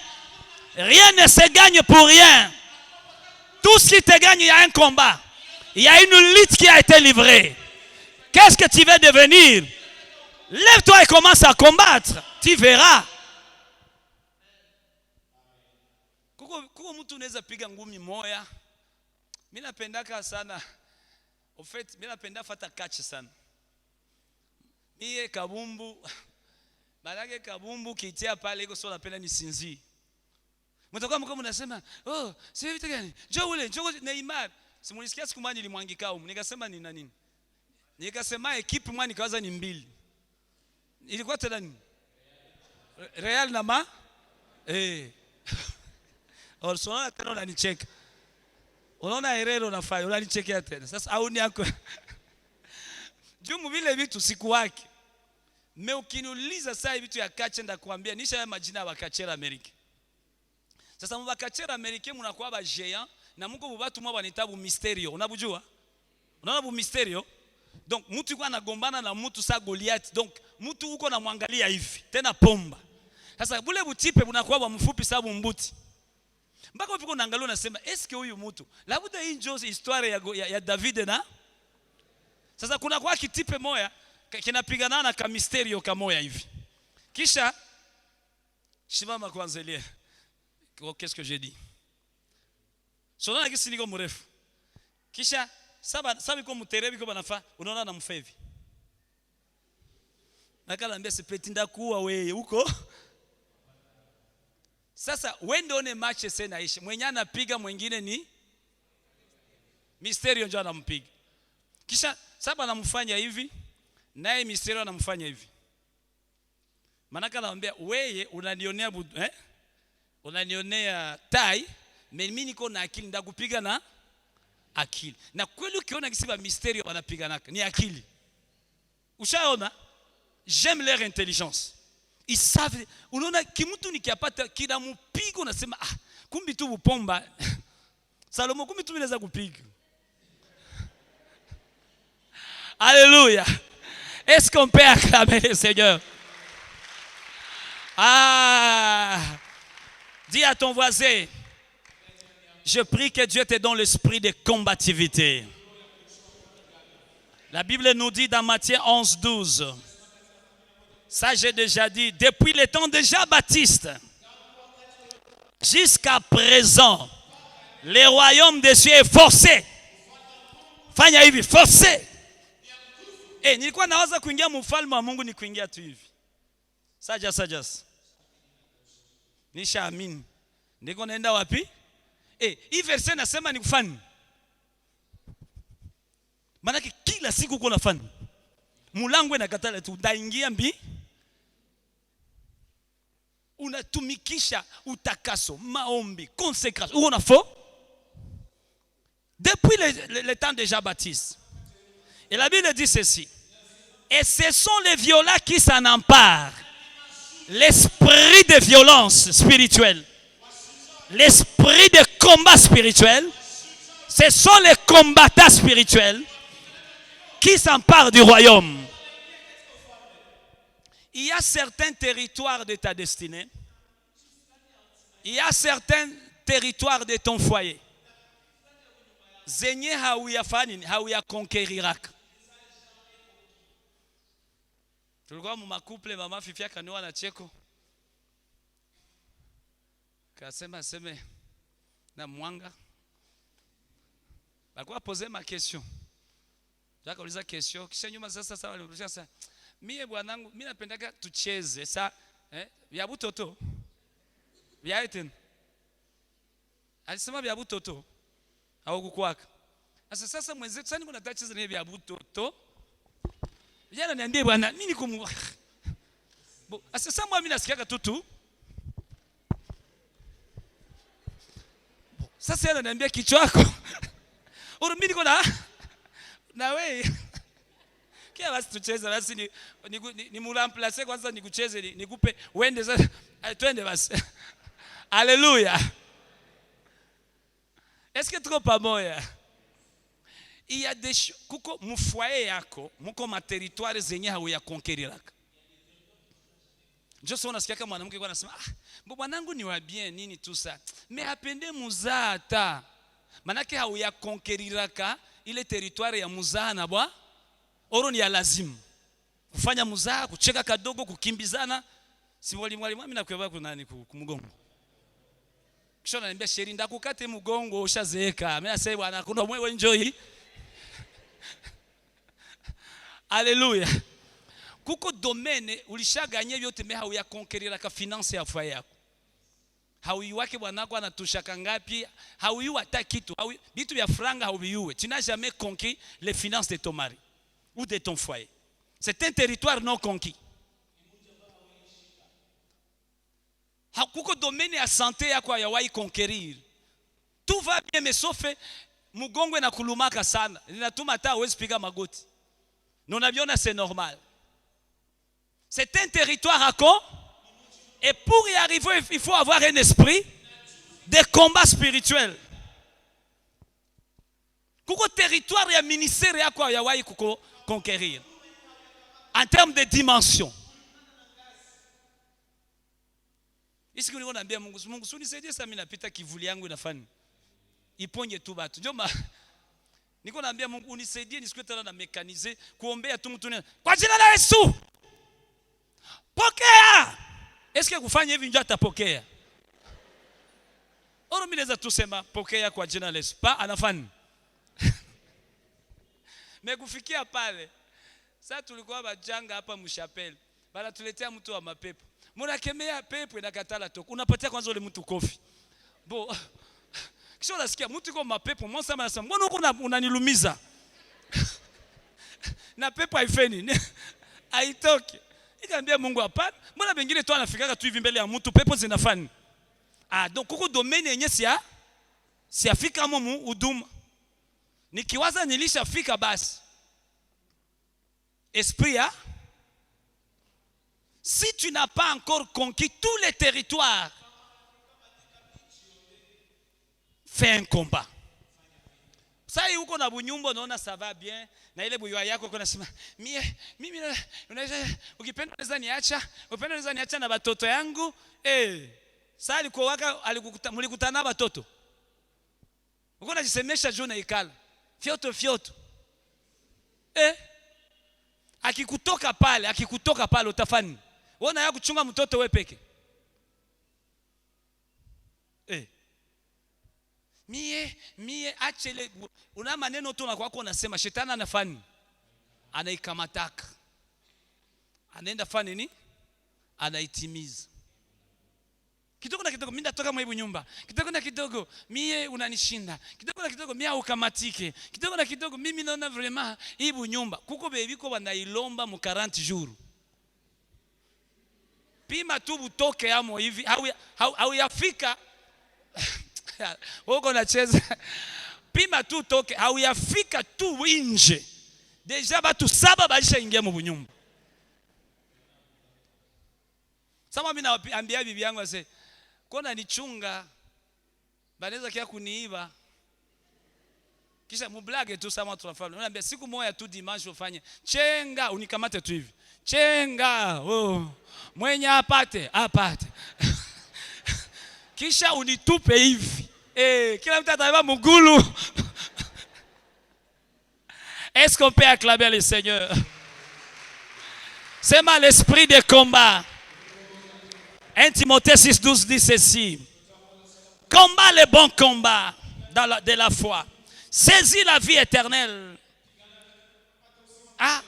Rien ne se gagne pour rien. Tout ce qui te gagne, il y a un combat. Il y a une lutte qui a été livrée. Qu'est-ce que tu veux devenir? Lève-toi et commence à combattre. Tu verras. Kuko mtu unaweza piga ngumi moya. Mimi napendaka sana. Au fait, mimi napenda fata catch sana. Mie kabumbu. Malaki kabumbu kitia pale iko sio napenda nisinzi. Mtakuwa mko mnasema, "Oh, sasa vitu gani? Njoo Neymar." Simulisikia siku moja nilimwangika huko. Nikasema ni nini? Nikasema equipe mwana nikawaza ni mbili. Ilikuwa tena nini? Real na ma? Unaona tena unanicheka. Unaona Herrera unafanya, unanichekea tena. Sasa au ni yako. Jumu vile vitu siku wake. Me ukiniuliza sasa vitu ya kache ndakwambia nisha ya majina ya bakachera Amerika. Sasa mubakachera Amerika mnakuwa ba géant na mko bubatu mwa banitabu Mysterio. Unabujua? Unaona bu Mysterio? Donc mtu yuko anagombana na mtu sa Goliath. Donc mtu uko namwangalia hivi, tena pomba. Sasa bule butipe bunakuwa ba mfupi sababu mbuti. Mpaka uko unaangalia unasema eske huyu mtu labda hii ndio historia ya David na sasa kuna kwa kitipe moya kinapigana na kama Mysterio kamoya hivi. Kisha shimama kwanza ile. Qu'est-ce que j'ai dit? Sona kisi niko mrefu. Kisha sabi kwa mterebi kwa banafa unaona na mfevi. Nakalaambia sipetinda kuwa wewe huko. Sasa wende one match sasa ishi. Mwenye anapiga mwingine ni Mysterio ndio anampiga. Kisha saba anamfanya hivi naye Mysterio anamfanya hivi. Manaka anamwambia wewe unanionea unanionea tai, mimi niko na akili ndakupiga na akili. Na kweli ukiona kisiba Mysterio wanapiganaka ni akili. Ushaona? J'aime leur intelligence. Ils savent, unaona kimutu nikiapata kila mpigo nasema kumbi tu upomba. Salomo kumbi tu inaweza kupiga. Alléluia. Est-ce qu'on peut acclamer le Seigneur? Dis à ton voisin, je prie que Dieu te donne l'esprit de combativité. La Bible nous dit dans Matthieu 11, 12, ça j'ai déjà dit, depuis le temps de Jean-Baptiste jusqu'à présent, le royaume des cieux est forcé. Fanya hivi, forcé. Nilikuwa nawaza kuingia mfalme wa Mungu ni kuingia tu hivi. Sajas. Nishaamini. Ndiko naenda wapi? Hii verse nasema ni kufani. Maana kila siku uko nafanya. Mulango inakatala tu utaingia mbi. Unatumikisha utakaso, maombi, consécration. Uko nafo? Depuis le temps de Jean-Baptiste. Et la Bible dit ceci. Et ce sont les violents qui s'en emparent. L'esprit de violence spirituelle. L'esprit de combat spirituel. Ce sont les combattants spirituels qui s'emparent du royaume. Il y a certains territoires de ta destinée. Il y a certains territoires de ton foyer. Zenye hauya conquérirak. Tulikuwa mu makuple, mama Fifi akaniwa na cheko. Kasema seme na mwanga. Balikuwa poser ma question. Jaka uliza question, kisha nyuma sasa walirudia sasa. Mie bwanangu, mimi napendaga tucheze sa vya butoto. Vya eten. Alisema vya butoto. Au kukwaka. Sasa mwenzetu sasa niko nataka cheza vya butoto. Vijana niambie bwana, nini kumu. Sasa mimi nasikiaga tutu. Sasa yeye ananiambia kichwa chako. Mimi niko na wewe. Kia basi tucheze basi ni mulamplace kwanza nikucheze nikupe uende sasa twende basi. Haleluya. Est-ce que tuko pamoja? Il y a des kuko mfoyer yako, muko ma territoire zenye hauya conquériraka. Ndio sio unasikia kama mwanamke kwa anasema bwanangu ni wa bien nini tout ça. Mais apende muzaa ta. Manake hauya conquériraka ile territoire ya muzaa na bwa oro ni ya lazima. Kufanya muzaa, kucheka kadogo, kukimbizana. Si mwalimu mimi nakuwa kuna nani kumgongo. Kisha ananiambia sheri ndakukate mgongo ushazeeka. Mimi nasema bwana kuna mwewe enjoy. Haleluya. Kuko domaine ulishaganye vyote me hauya conquérir ka finance ya foyer yako. Hauiwake bwanako anatushaka ngapi? Hauiwa hata kitu. Vitu vya franga hauiwe. Tu n'as jamais conquis les finances de ton mari ou de ton foyer. C'est un territoire non conquis. Hakuko domaine ya santé yako yawahi conquérir. Tout va bien mais sauf mugongo na kulumaka sana. Ninatuma hata huwezi piga magoti. Nonabiona c'est normal. C'est un territoire à quoi? Et pour y arriver, il faut avoir un esprit de combat spirituel. Kuko territoire ya ministère yako yawahi kuko conquérir. En termes de dimension. Isi kuliko naambia Mungu unisaidie sasa mimi napita kivuli yangu inafanya. Iponye tu batu. Ndio niko naambia Mungu unisaidie nisikue tena na mekanize kuombea tu mtu kwa jina la Yesu. Pokea. Eske kufanya hivi ndio atapokea? Oro mimi naweza tusema pokea kwa jina la Yesu. Pa anafanya. Mekufikia pale. Sasa tulikuwa bajanga hapa mshapeli. Bala tuletea mtu wa mapepo. Mnakemea pepo inakatala toka. Unapatia kwanza ule mtu kofi. Kisha unasikia mtu yuko mapepo, mwanzo anasema, "Mbona uko unanilumiza?" Na pepo haifeni. Haitoki. Nikamwambia Mungu hapana. Mbona wengine tu anafikaga tu hivi mbele ya mtu pepo zinafanya. Donc kuko domaine yenye si afika mu huduma. Nikiwaza nilishafika basi. Esprit si tu n'as pas encore conquis tous les territoires, fais un combat. Sasa huko na bunyumba unaona ça va bien na ile buyo yako uko nasema mimi unaweza ukipenda unaweza niacha, upenda unaweza niacha na watoto yangu. Sasa alikuwa mlikutana na watoto. Uko unajisemesha juu na ikala. Fioto. Akikutoka pale utafanya. Unaona ya kuchunga mtoto wewe peke. Mie achele una maneno tu na kwako unasema shetani anafanya. Anaikamataka. Anaenda fanya nini? Anaitimiza. Kidogo na kidogo mimi natoka mwa nyumba. Kidogo na kidogo mie unanishinda. Kidogo na kidogo mie ukamatike. Kidogo na kidogo mimi naona vraiment hii nyumba. Kuko bebiko wanailomba mu 40 jours. Pima tu butoke amo hivi au yafika. Woko nacheza. Pima tu toke au yafika tu nje. Deja batu 7 baisha ingia mu nyumba. Sama mimi naambia bibi yangu ase kona nichunga banaweza kia kuniiba kisha mublage tu sama tunafanya naambia siku moja tu dimanche ufanye chenga unikamate tu hivi chenga mwenye apate kisha unitupe hivi kila mtu ataiba mugulu. Est-ce qu'on peut acclamer le Seigneur? C'est mal l'esprit de combat. 1 Timothée 6,12 dit ceci. Combat le bon combat de la foi. Saisis la vie éternelle. Ah,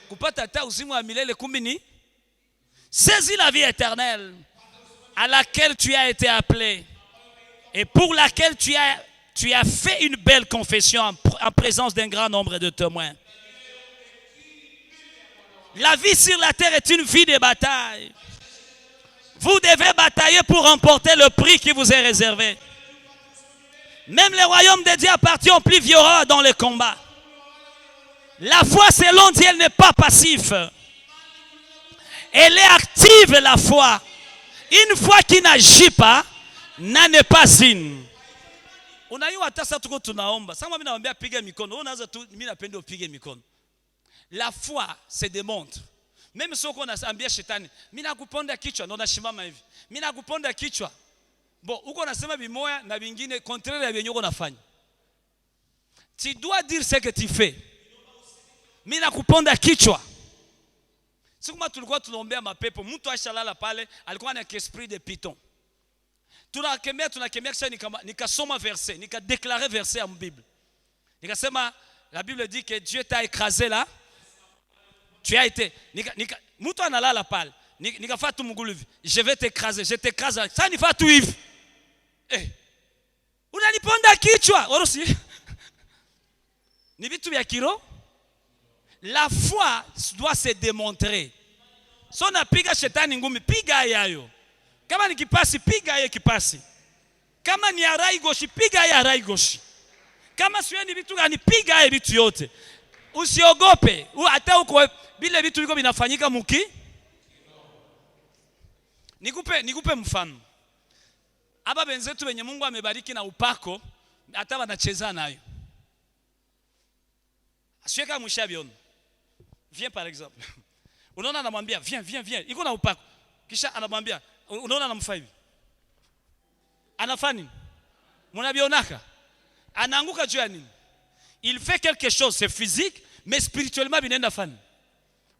saisis la vie éternelle à laquelle tu as été appelé et pour laquelle tu as fait une belle confession en présence d'un grand nombre de témoins. La vie sur la terre est une vie de bataille. Vous devez batailler pour remporter le prix qui vous est réservé. Même le royaume de Dieu appartient aux plus violents dans les combats. La foi selon Dieu, elle n'est pas passive. Elle est active, la foi. Une foi qui n'agit pas, n'en est pas une. La foi se démontre. Même si on a ambia shetani, mina kuponda kichwa ndo nashimama hivi. Mina kuponda kichwa. Bon, uko nasema bimoya na vingine contraire ya vyenye uko nafanya. Tu dois dire ce que tu fais. Mina kuponda kichwa. Siku tulikuwa tunaombea mapepo, mtu ashalala pale, alikuwa na esprit de python. Tunakemea kisha nikasoma verset, nikadéclarer verset en Bible. Nikasema la Bible dit que Dieu t'a écrasé là. Tu as été mtu analala pale. Nikafaa tu mgulu hivi. Je vais t'écraser, je t'écrase. Ça ni fa tu hivi. Eh. Unaniponda kichwa. Orosi. Ni vitu vya kiro. La foi doit se démontrer. So napiga shetani ngumi, piga yayo. Kama ni kipasi, piga ye kipasi. Kama ni arai goshi, piga ye arai goshi. Kama siwe ni vitu gani, piga ye vitu yote. Usiogope. Hata uko bile vitu viko vinafanyika muki. Nikupe mfano. Aba benzetu wenye Mungu amebariki na upako, hata wanacheza nayo. Asiweka mshabiona. Viens par exemple. Unaona anamwambia viens. Iko na upako. Kisha anamwambia unaona anamfanya hivi. Anafanya nini? Mnabionaka. Anaanguka juu ya nini? Il fait quelque chose, c'est physique, mais spirituellement binaenda fani.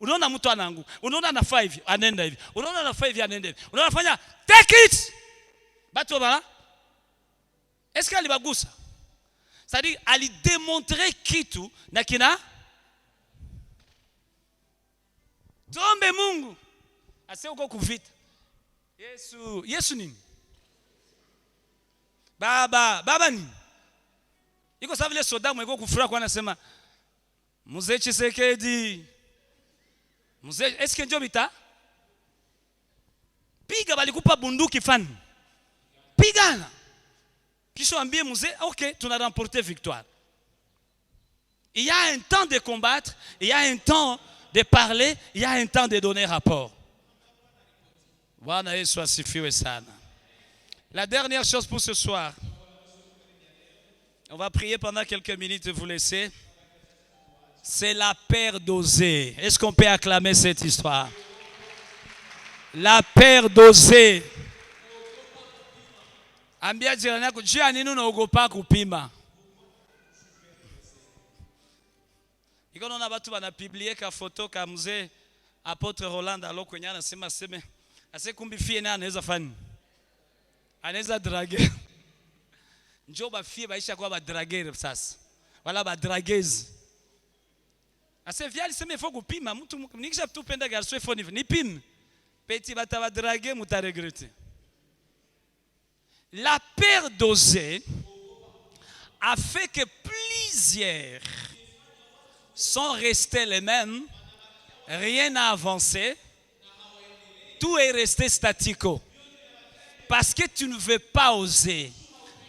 Unaona mtu anaanguka. Unaona anafanya hivi, anaenda hivi. Unaona anafanya hivi, anaenda hivi. Unaona anafanya take it. Bato bana. Est-ce qu'elle bagusa? C'est-à-dire ali démontrer kitu na kina Tombe Mungu. Ase uko kuvita. Yesu nini? Baba nini? Iko sawa vile soda mweko kufura kwa anasema Mzee Chisekedi. Mzee eske ndio bita? Piga balikupa bunduki fani. Pigana. Kisha ambie mzee, OK, tu as remporté victoire. Il y a un temps de combattre, il y a un temps de parler, il y a un temps de donner rapport. Bwana Yesu asifiwe sana. La dernière chose pour ce soir. On va prier pendant quelques minutes et vous laisser. C'est la paire d'oser. Est-ce qu'on peut acclamer cette histoire? La paire d'oser. Ambia jirani yako, jua nini unaogopa kupima? Iko naona watu wanapiblie ka photo ka mzee Apotre Roland alo kwenye anasema ase kumbi fie na anaweza fani. Anaweza drague. Njoo ba fie baisha kwa ba draguer sasa. Wala ba dragueuse. Ase via alisema ifo kupima mtu nikisha tupenda garso ifo ni pime. Petit bata ba draguer muta regretter. La paire d'oser a fait que plusieurs sont restés les mêmes, rien n'a avancé, tout est resté statico. Parce que tu ne veux pas oser,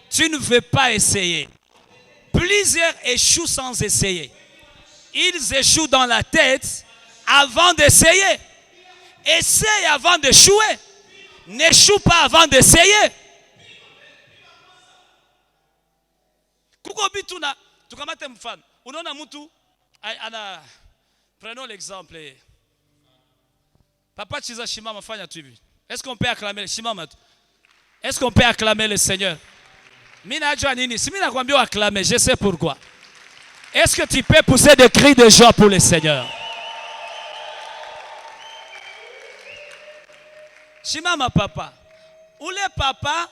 tu ne veux pas essayer. Plusieurs échouent sans essayer. Ils échouent dans la tête avant d'essayer. Essaye avant d'échouer. N'échoue pas avant d'essayer. Kuko bitu na tukamate mfano. Unaona mtu ana prenons l'exemple. Papa Chiza Shimama fanya tu hivi. Est-ce qu'on peut acclamer Shimama? Est-ce qu'on peut acclamer le Seigneur? Mina najua nini? Si mina nakwambia acclamer, je sais pourquoi. Est-ce que tu peux pousser des cris de joie pour le Seigneur? Shimama papa. Ule papa,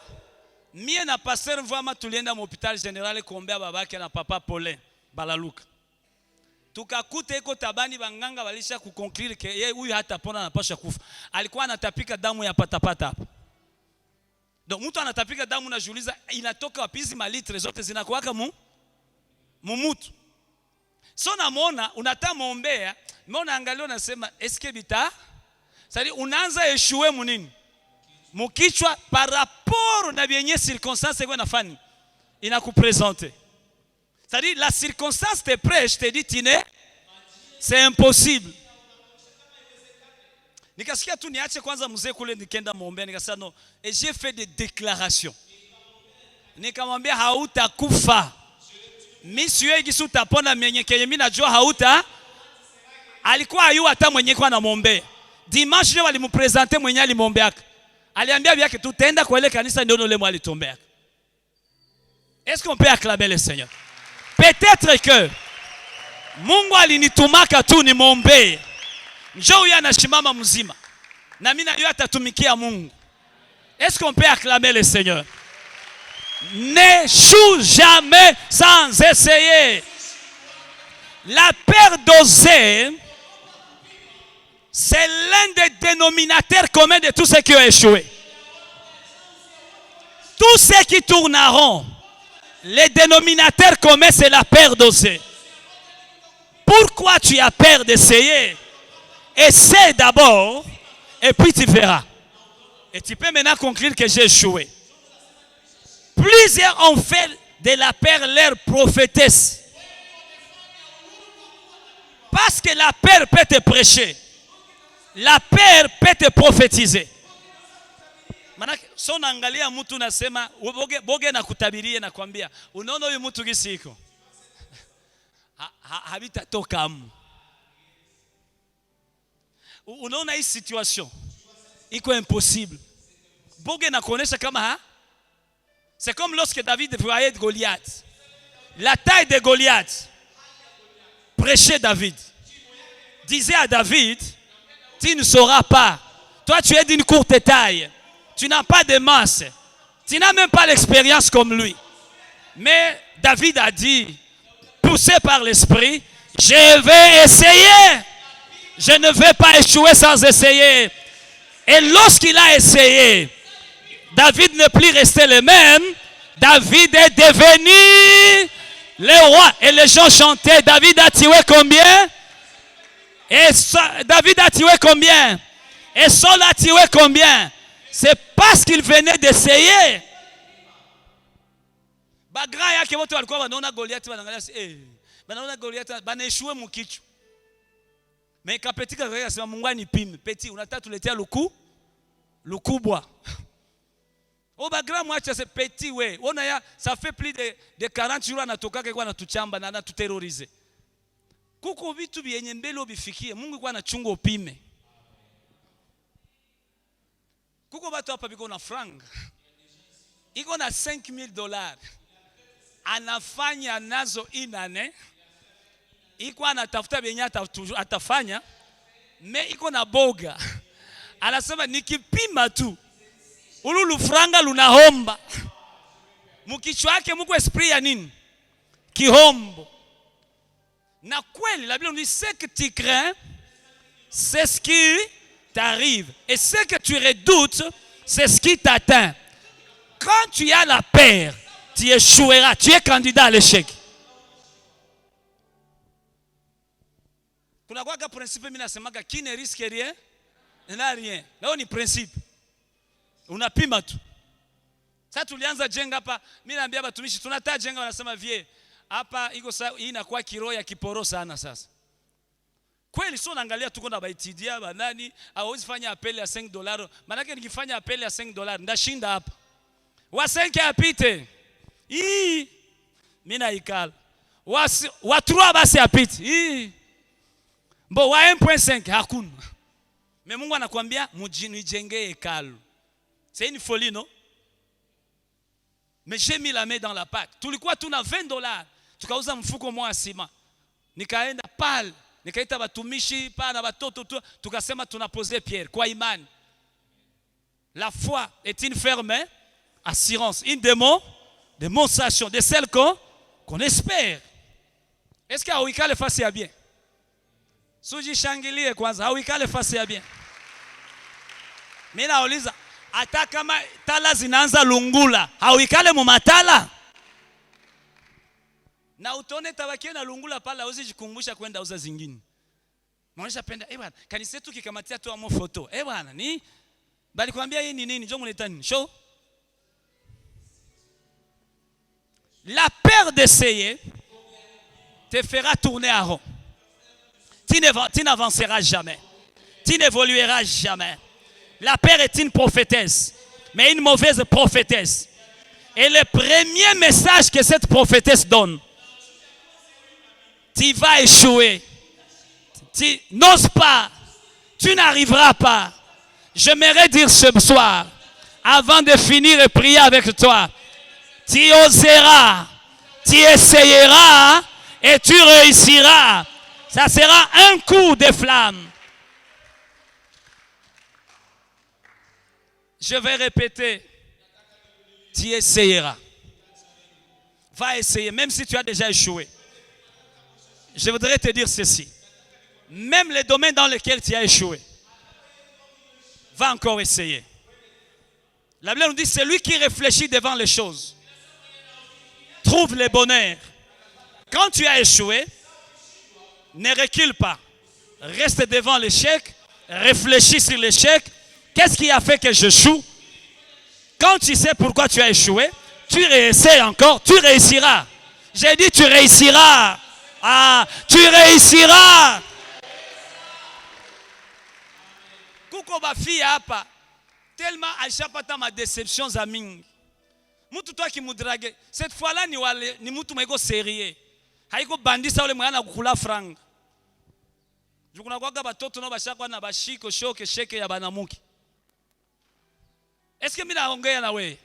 mie na pasteur Mvama tulienda m'hôpital général kuombea babake na papa Paulin Balaluka. Tukakuta iko tabani banganga walisha kuconclure ke yeye huyu hata pona anapasha kufa. Alikuwa anatapika damu ya patapata hapa. Donc mtu anatapika damu na juliza inatoka wapi hizi malitre zote zinakuwaka mumutu. So namuona unataka muombea, mbona angalia unasema eske bita? Sasa unaanza échouer munini? Mukichwa par rapport na bienye circonstance kwa nafani inakupresenter. C'est-à-dire la circonstance te prêche, te dit tine, c'est impossible. Nikasikia tu niache kwanza mzee kule nikenda muombea, nikasema non, et j'ai fait des déclarations. Nikamwambia hautakufa. Mimi siwe gisu utapona mwenye kenye mimi najua hauta. Alikuwa ayu hata mwenye kwa anamuombea. Dimanche leo walimpresenter mwenye alimwombeaka. Aliambia vyake tutaenda kwa ile kanisa ndio nole mwalitombea. Est-ce qu'on peut acclamer le Seigneur? Peut-être que Mungu alinitumaka tu nimwombee. Njoo huyu anashimama mzima. Na mimi na yeye atatumikia Mungu. Est-ce qu'on peut acclamer le Seigneur? N'échoue jamais sans essayer. La peur d'oser, c'est l'un des dénominateurs communs de tous ceux qui ont échoué. Tous ceux qui tourneront, les dénominateurs communs, c'est la peur d'oser. Pourquoi tu as peur d'essayer? Essaie d'abord, et puis tu verras. Et tu peux maintenant conclure que j'ai échoué. Plusieurs ont fait de la peur leur prophétesse. Parce que la peur peut te prêcher. La peur peut te prophétiser. Manake so naangalia mtu nasema boge na kutabirie na kwambia unaona huyu mtu gisi iko habitatoka amu. Unaona hii situation iko impossible. Boge na kuonesha kama c'est comme lorsque David voyait Goliath. La taille de Goliath prêchait David. Disait à David, tu ne sauras pas. Toi tu es d'une courte taille. Tu n'as pas de masse. Tu n'as même pas l'expérience comme lui. Mais David a dit, poussé par l'esprit, je vais essayer. Je ne vais pas échouer sans essayer. Et lorsqu'il a essayé, David ne plus resté le même. David est devenu le roi. Et les gens chantaient, David a tué combien? Et David a tué combien? Et Saul a tué combien? C'est parce qu'il venait d'essayer. Bagra yake wote walikuwa wanaona Goliath wanaangalia wanaona Goliath banaeshue mkichu. Mais kapetika kwa sema Mungu anipime. Petit unataka tuletea lukubwa. Au bagra mwacha c'est petit we. Ona ya ça fait plus de 40 jours anatoka kwa anatuchamba na anatuterroriser. Kuko vitu vyenye mbele ubifikie. Mungu kwa anachunga upime. Kuko batu hapa biko na franga. Iko na $5,000. Anafanya nazo inane. Iko anatafuta benye atafanya. Me iko na boga. Anasema nikipima tu. Ululu franga lunahomba. Mukichwa yake muko esprit ya nini? Kihombo. Na kweli la Bible nous dit ce que tu crains, c'est ce qui t'arrive. Et ce que tu redoutes, c'est ce qui t'atteint. Quand tu as la peur, tu échoueras. Tu es candidat à l'échec. Kuna kwa principe mimi nasemaga qui ne risque rien n'a rien. Là ni principe. Unapima tu. Sasa tulianza jenga hapa, mimi naambia watumishi tunataka jenga wanasema vie. Hapa iko hii inakuwa kiroho ya kiporo sana sasa. Kweli sio naangalia tuko na baitidia banani hawezi fanya apeli ya $5. Maana yake nikifanya apeli ya $5 ndashinda hapa. Wa 5 apite. Mimi naikala. Wa 3 basi apite. Mbo wa 1.5 hakuna. Mais Mungu anakuambia mjijengee hekalu. C'est une folie non? Mais j'ai mis la main dans la pâte. Tulikuwa tuna $20. Tukauza mfuko mwa sima. Nikaenda pale. Nikaita batumishi pa na batoto tukasema tunapose pierre kwa imani. La foi est une ferme assurance, une démonstration de celle qu'on espère. Est-ce qu'Awika le fasse bien? Suji shangilie kwanza, Awika le fasse bien. Mimi nauliza, hata kama tala zinaanza lungula, Awika le mumatala? Na utone tabakie na lungula pala usijikumbusha kwenda uza zingine. Mwanisha penda, bwana, kanisa yetu kikamatia tu amo photo. Bwana, ni bali kwambia hii ni nini? Njoo muleta nini? Show. La peur d'essayer te fera tourner à rond. Tu n'avanceras jamais. Tu n'évolueras jamais. La peur est une prophétesse, mais une mauvaise prophétesse. Et le premier message que cette prophétesse donne, tu vas échouer. Tu n'oses pas. Tu n'arriveras pas. J'aimerais dire ce soir, avant de finir et prier avec toi, tu oseras, tu essayeras et tu réussiras. Ça sera un coup de flamme. Je vais répéter. Tu essayeras. Va essayer, même si tu as déjà échoué. Je voudrais te dire ceci. Même les domaines dans lesquels tu as échoué, va encore essayer. La Bible nous dit, celui qui réfléchit devant les choses trouve le bonheur. Quand tu as échoué, ne recule pas. Reste devant l'échec, réfléchis sur l'échec. Qu'est-ce qui a fait que j'échoue? Quand tu sais pourquoi tu as échoué, tu réessayes encore, tu réussiras. J'ai dit tu réussiras. Ah, tu réussiras. Kuko ba fille hapa tellement alishapata ma déception za mingi. Mtu tu akimudrage cette fois là ni mtu mweko sérieux. Haiko bandisa ule mwana kukula franga. Jukuna kwa batoto no bashakwa na bashiko shoke sheke ya banamuki. Est-ce que mimi naongea na wewe?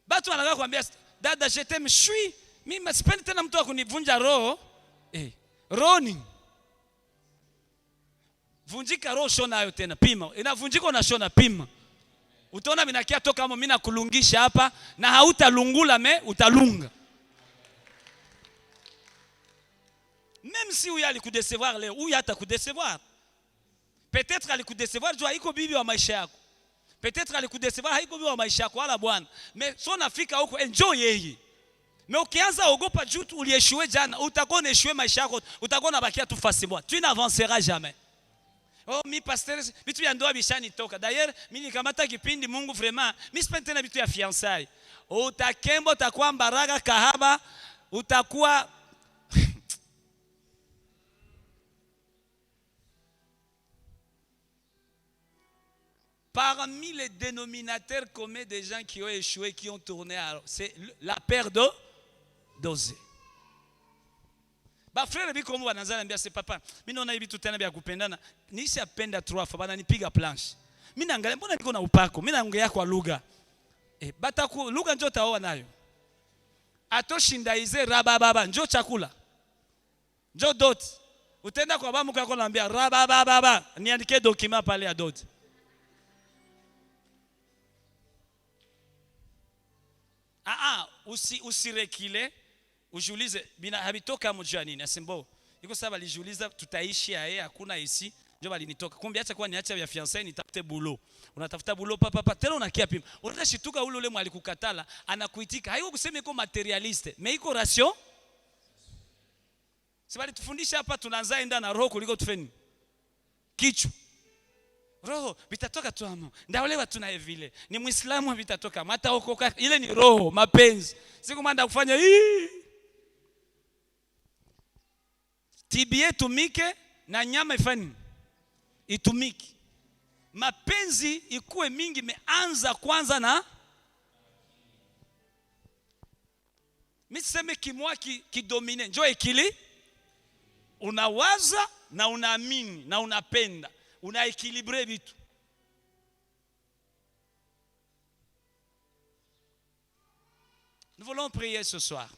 Batu wanataka kuambia dada je t'aime shui. Mimi sipendi tena mtu akunivunja roho. Roho ni vunjika roho shona hayo tena pima. Inavunjika unashona pima. Utaona mimi nakia toka kama mimi nakulungisha hapa na hautalungula utalunga. Même si huyu alikudecevoir leo, huyu hatakudecevoir. Peut-être alikudecevoir jua iko bibi wa maisha yako. Peut-être alikudecevoir haiko bibi wa maisha yako wala bwana. Mais so nafika huko enjoy yeye. Mais ukianza ogopa juu ulieshue jana, utakuwa unaeshue maisha yako, utakuwa unabakia tu facilement. Tu n'avanceras jamais. Oh, mi pasteur, vitu vya ndoa bishanitoka. D'ailleurs, mimi nikamata kipindi Mungu vraiment, mimi sipendi tena vitu ya fiançailles. Utakembo utakuwa mbaraka kahaba, utakuwa parmi les dénominateurs communs des gens qui ont échoué, qui ont tourné, c'est la peur d'oser. Ba frère biko mu banazana mbia se papa mimi naona hivi tutana bia kupendana nisha penda 3 fois bana nipiga planche mimi naangalia mbona niko na upako mimi naongea kwa lugha bata ku lugha njoo taoa nayo atoshindaize rabababa njoo chakula njoo dot utenda kwa bamu kwa naambia rabababa niandike document pale ya dot usirekile ujiulize bina habitoka mjua nini asimbo iko sababu alijiuliza tutaishi aye hakuna isi ndio balinitoka kumbe acha kwa niacha vya fiancé nitafute boulot unatafuta boulot papa tena unakia pima unatashituka ule mwalikukatala anakuitika haiko kusema iko materialiste mais iko ration sibali tufundisha hapa tunaanza enda na roho kuliko tufeni kichwa roho vitatoka tu amo ndaolewa tuna vile ni muislamu vitatoka mata okoka ile ni roho mapenzi siku manda kufanya hii tibie tumike na nyama ifani itumiki mapenzi ikuwe mingi meanza kwanza na miseme kimwa kidomine njoo ikili unawaza na unaamini na unapenda unaéquilibrer vitu. Nous voulons prier ce soir.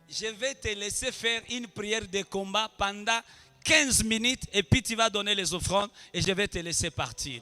Je vais te laisser faire une prière de combat pendant 15 minutes et puis tu vas donner les offrandes et je vais te laisser partir.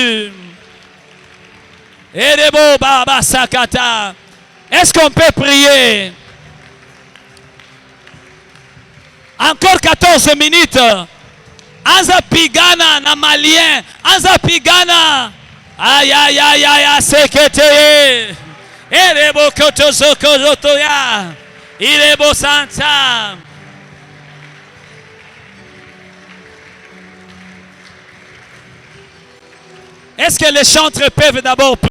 Jésus. Erebo Baba Sakata. Est-ce qu'on peut prier? Encore 14 minutes. Anza pigana na malien. Anza pigana. Aïe aïe aïe aïe sekete. Erebo kotozoko zotoya. Irebo santa. Est-ce que les chantres peuvent d'abord prier?